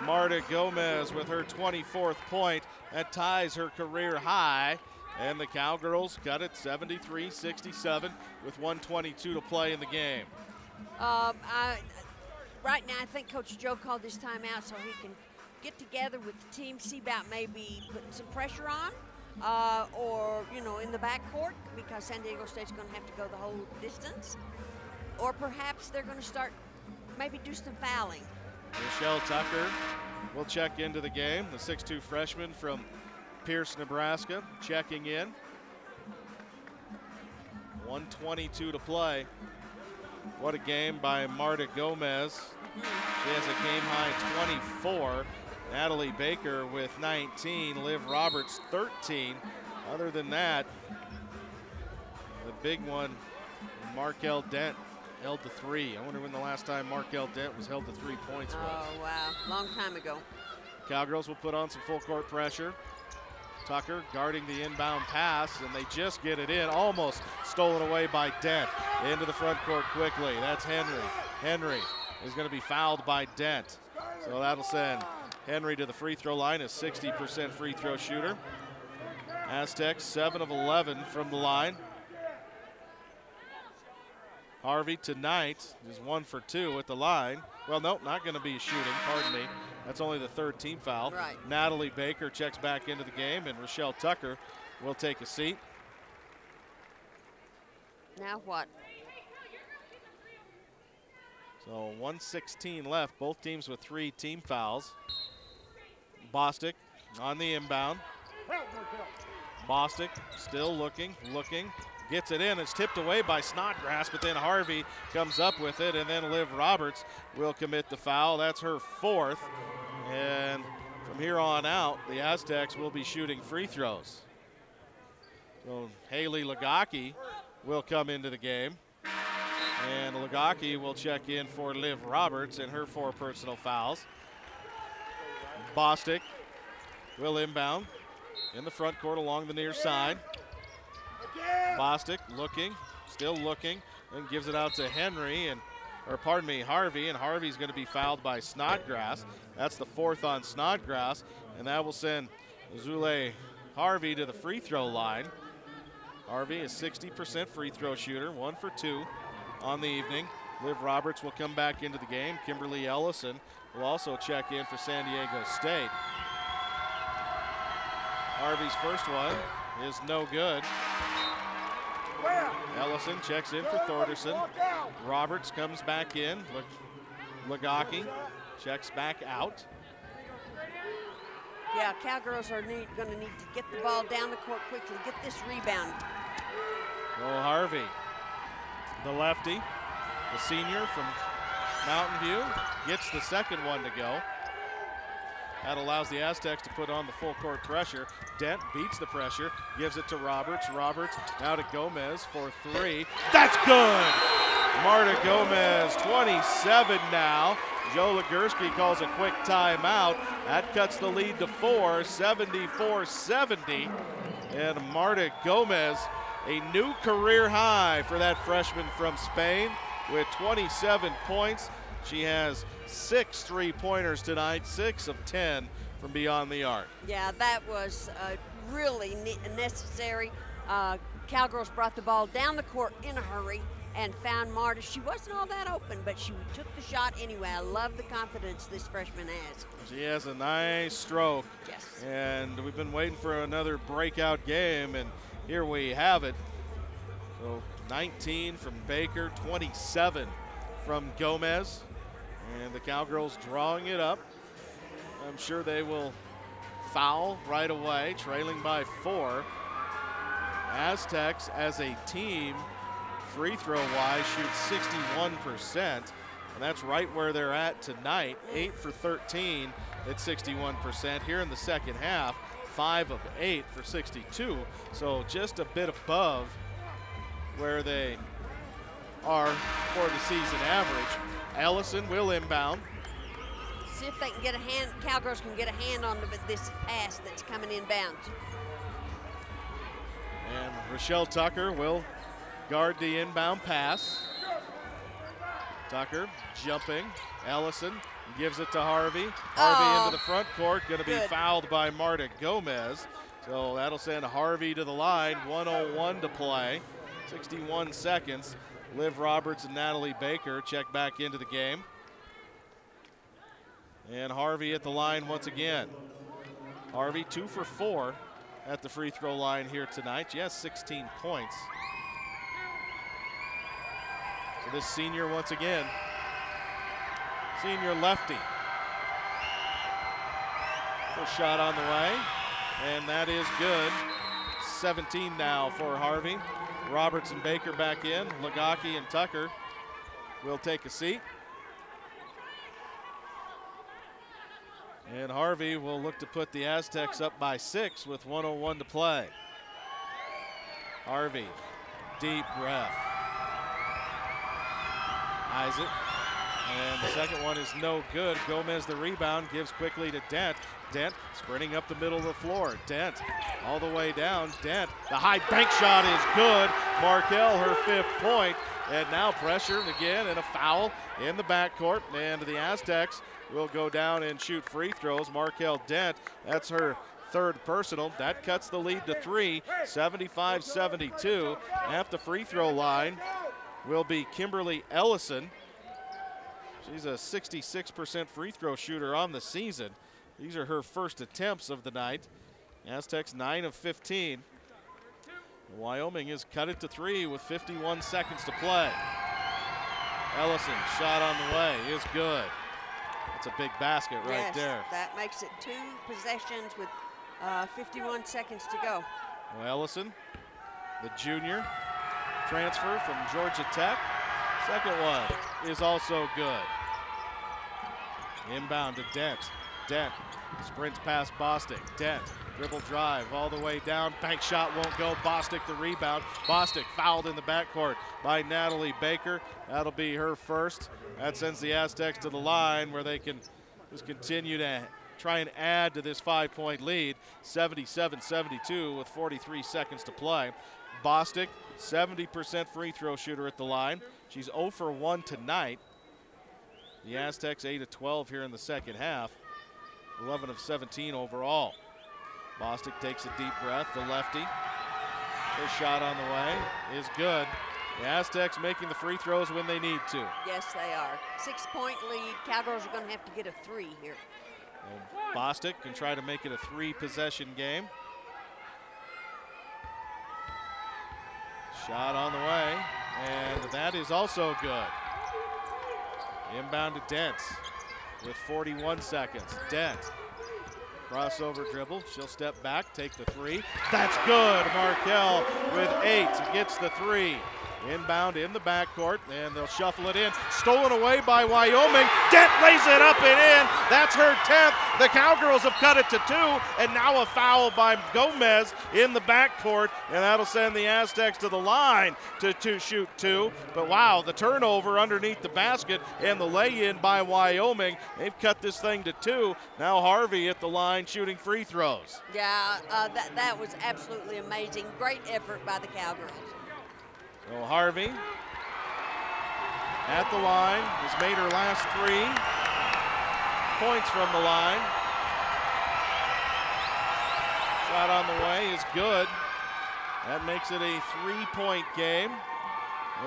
Marta Gomez with her 24th point. That ties her career high. And the Cowgirls got it 73-67 with 1:22 to play in the game.
Right now, I think Coach Joe called this timeout so he can get together with the team, see about maybe putting some pressure on, or, in the backcourt, because San Diego State's going to have to go the whole distance. Or perhaps they're going to start, maybe do some fouling.
Michelle Tucker will check into the game, the 6'2 freshman from Pierce, Nebraska, checking in. 1:22 to play. What a game by Marta Gomez. She has a game-high 24. Natalie Baker with 19. Liv Roberts 13. Other than that, the big one, Markel Dent held to 3. I wonder when the last time Markel Dent was held to 3 points was.
Oh, wow. Long time ago.
Cowgirls will put on some full court pressure. Tucker guarding the inbound pass, and they just get it in. Almost stolen away by Dent. Into the front court quickly. That's Henry. Henry is going to be fouled by Dent. So that'll send Henry to the free throw line, a 60% free throw shooter. Aztecs 7 of 11 from the line. Harvey tonight is 1 for 2 at the line. Well, nope, not going to be shooting, pardon me. That's only the 3rd team foul.
Right.
Natalie Baker checks back into the game, and Rochelle Tucker will take a seat.
Now what?
So 1:16 left, both teams with 3 team fouls. Bostic on the inbound. Bostic still looking, gets it in. It's tipped away by Snodgrass, but then Harvey comes up with it, and then Liv Roberts will commit the foul. That's her 4th. And from here on out, the Aztecs will be shooting free throws. So Haley Lagaki will come into the game. And Lagaki will check in for Liv Roberts and her 4 personal fouls. Bostic will inbound in the front court along the near side. Bostic looking, still looking, and gives it out to Harvey, and Harvey's going to be fouled by Snodgrass. That's the 4th on Snodgrass, and that will send Zule Harvey to the free throw line. Harvey is 60% free throw shooter, 1 for 2 on the evening. Liv Roberts will come back into the game. Kimberly Ellison will also check in for San Diego State. Harvey's first one is no good. Ellison checks in for Thorderson. Roberts comes back in. Lagaki checks back out.
Yeah, Cowgirls are going to need to get the ball down the court quickly, get this rebound.
Oh, Harvey, the lefty, the senior from Mountain View, gets the second one to go. That allows the Aztecs to put on the full court pressure. Dent beats the pressure, gives it to Roberts. Roberts now to Gomez for 3. That's good! Marta Gomez, 27 now. Joe Legursky calls a quick timeout. That cuts the lead to 4, 74-70. And Marta Gomez, a new career high for that freshman from Spain with 27 points. She has 6 3-pointers tonight, 6 of 10 from beyond the arc.
Yeah, that was really necessary. Cowgirls brought the ball down the court in a hurry and found Marta. She wasn't all that open, but she took the shot anyway. I love the confidence this freshman has.
She has a nice stroke.
Yes.
And we've been waiting for another breakout game, and here we have it. So 19 from Baker, 27 from Gomez. And the Cowgirls drawing it up. I'm sure they will foul right away, trailing by 4. Aztecs as a team, free throw wise, shoot 61%. And that's right where they're at tonight, 8 for 13 at 61%. Here in the second half, 5 of 8 for 62. So just a bit above where they are for the season average. Ellison will inbound.
See if they can get a hand, Cowgirls can get a hand on this pass that's coming inbound.
And Rochelle Tucker will guard the inbound pass. Tucker jumping. Ellison gives it to Harvey. Harvey into the front court, going to be fouled by Marta Gomez. So that'll send Harvey to the line, 1:01 to play, 61 seconds. Liv Roberts and Natalie Baker check back into the game. And Harvey at the line once again. Harvey 2 for 4 at the free throw line here tonight. She has 16 points. So this senior once again, senior lefty. First shot on the way, and that is good. 17 now for Harvey. Roberts and Baker back in. Lagaki and Tucker will take a seat. And Harvey will look to put the Aztecs up by 6 with 1:01 to play. Harvey, deep breath. Isaac And the second one is no good. Gomez the rebound, gives quickly to Dent. Dent sprinting up the middle of the floor. Dent all the way down. Dent, the high bank shot is good. Markel, her 5th point. And now pressured again and a foul in the backcourt. And the Aztecs will go down and shoot free throws. Markel Dent, that's her 3rd personal. That cuts the lead to 3, 75-72. At the free throw line will be Kimberly Ellison. She's a 66% free throw shooter on the season. These are her first attempts of the night. Aztecs 9 of 15. Wyoming has cut it to 3 with 51 seconds to play. Ellison, shot on the way, is good. That's a big basket right there.
That makes it 2 possessions with 51 seconds to go.
Well, Ellison, the junior, transfer from Georgia Tech. Second one is also good. Inbound to Dent. Dent sprints past Bostic. Dent, dribble drive all the way down. Bank shot won't go. Bostic the rebound. Bostic fouled in the backcourt by Natalie Baker. That'll be her first. That sends the Aztecs to the line where they can just continue to try and add to this 5-point lead. 77-72 with 43 seconds to play. Bostic, 70% free throw shooter at the line. She's 0 for 1 tonight. The Aztecs 8 of 12 here in the second half. 11 of 17 overall. Bostic takes a deep breath, the lefty. First shot on the way is good. The Aztecs making the free throws when they need to.
Yes, they are. 6-point lead. Cowgirls are going to have to get a 3 here.
And Bostic can try to make it a 3-possession game. Shot on the way, and that is also good. Inbound to Dent with 41 seconds. Dent, crossover dribble. She'll step back, take the 3. That's good. Markel with 8 gets the 3. Inbound in the backcourt, and they'll shuffle it in. Stolen away by Wyoming. Dent lays it up and in. That's her 10th. The Cowgirls have cut it to 2, and now a foul by Gomez in the backcourt, and that'll send the Aztecs to the line to shoot 2. But wow, the turnover underneath the basket and the lay-in by Wyoming. They've cut this thing to 2. Now Harvey at the line shooting free throws.
Yeah, that was absolutely amazing. Great effort by the Cowgirls.
So Harvey at the line has made her last 3 points from the line. Shot on the way is good. That makes it a 3-point game.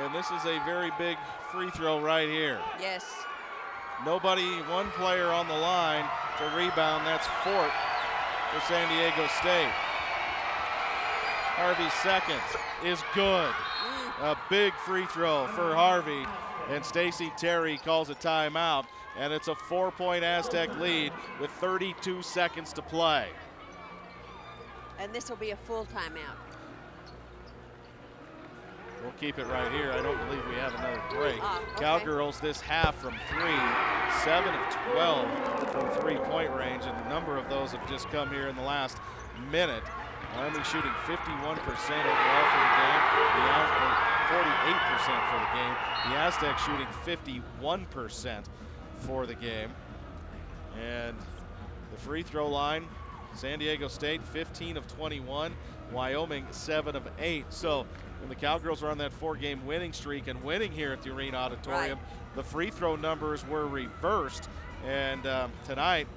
And this is a very big free throw right here.
Yes.
Nobody, one player on the line to rebound. That's Fort for San Diego State. Harvey's second is good. A big free throw for Harvey, and Stacey Terry calls a timeout, and it's a 4-point Aztec lead with 32 seconds to play.
And this will be a full timeout.
We'll keep it right here. I don't believe we have another break.
Okay.
Cowgirls this half from 3, 7 of 12 from 3-point range, and a number of those have just come here in the last minute. Wyoming shooting 51% overall for the game, 48% for the game. The Aztecs shooting 51% for the game. And the free throw line, San Diego State 15 of 21, Wyoming 7 of 8. So when the Cowgirls are on that 4-game winning streak and winning here at the Arena Auditorium, the free throw numbers were reversed. And tonight,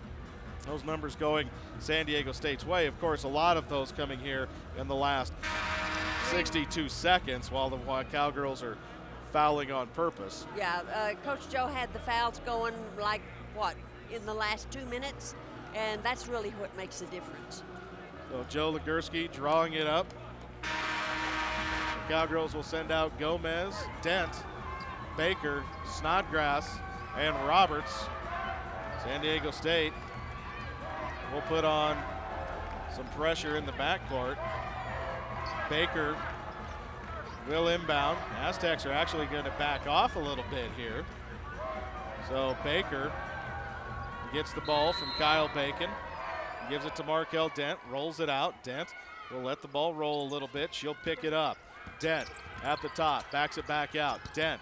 those numbers going San Diego State's way. Of course, a lot of those coming here in the last 62 seconds while the Cowgirls are fouling on purpose.
Yeah, Coach Joe had the fouls going like, what, in the last 2 minutes? And that's really what makes the difference.
So Joe Legursky drawing it up. The Cowgirls will send out Gomez, Dent, Baker, Snodgrass, and Roberts. San Diego State will put on some pressure in the backcourt. Baker will inbound. Aztecs are actually going to back off a little bit here. So Baker gets the ball from Kyle Bacon, gives it to Markel Dent, rolls it out. Dent will let the ball roll a little bit. She'll pick it up. Dent at the top, backs it back out. Dent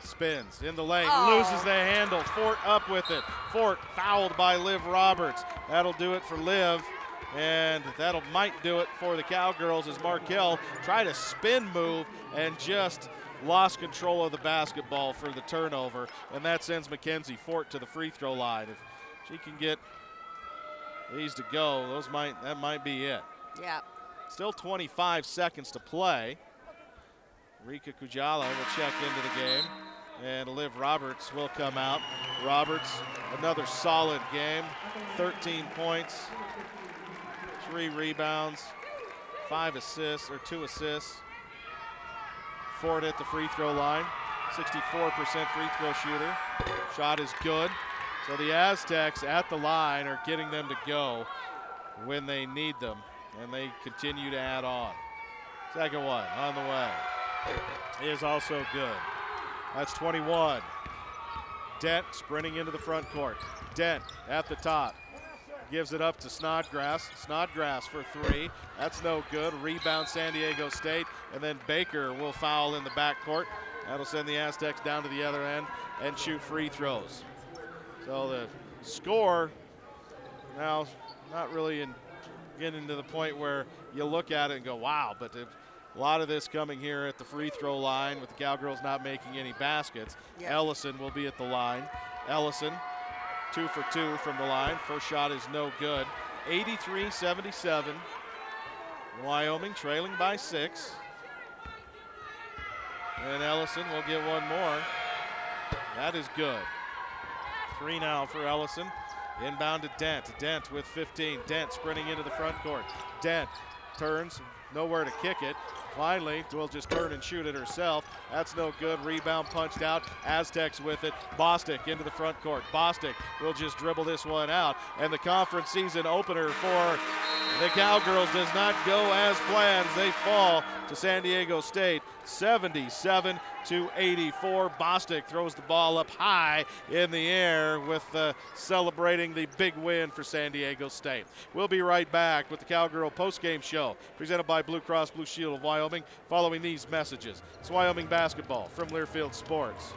spins in the lane, loses the handle. Fort up with it. Fort fouled by Liv Roberts. That'll do it for Liv, and that'll might do it for the Cowgirls as Markel tried a spin move and just lost control of the basketball for the turnover, and that sends Mackenzie Fort to the free throw line. If she can get these to go, that might be it.
Yeah.
Still 25 seconds to play. Rika Kujala will check into the game, and Liv Roberts will come out. Roberts, another solid game, 13 points, 3 rebounds, 2 assists. Ford at the free throw line, 64% free throw shooter. Shot is good. So the Aztecs at the line are getting them to go when they need them, and they continue to add on. Second one on the way is also good. That's 21. Dent sprinting into the front court. Dent at the top. Gives it up to Snodgrass. Snodgrass for 3. That's no good. Rebound San Diego State. And then Baker will foul in the backcourt. That'll send the Aztecs down to the other end and shoot free throws. So the score now not really getting to the point where you look at it and go, wow, but a lot of this coming here at the free throw line with the Cowgirls not making any baskets. Yep. Ellison will be at the line. Ellison, 2 for 2 from the line. First shot is no good. 83-77. Wyoming trailing by 6. And Ellison will get one more. That is good. 3 now for Ellison. Inbound to Dent. Dent with 15. Dent sprinting into the front court. Dent turns, nowhere to kick it. Finally, will just turn and shoot it herself. That's no good. Rebound punched out. Aztecs with it. Bostic into the front court. Bostic will just dribble this one out. And the conference season opener for the Cowgirls does not go as planned. They fall to San Diego State, 77-84. Bostic throws the ball up high in the air with celebrating the big win for San Diego State. We'll be right back with the Cowgirl postgame show presented by Blue Cross Blue Shield of Wyoming following these messages. It's Wyoming basketball from Learfield Sports.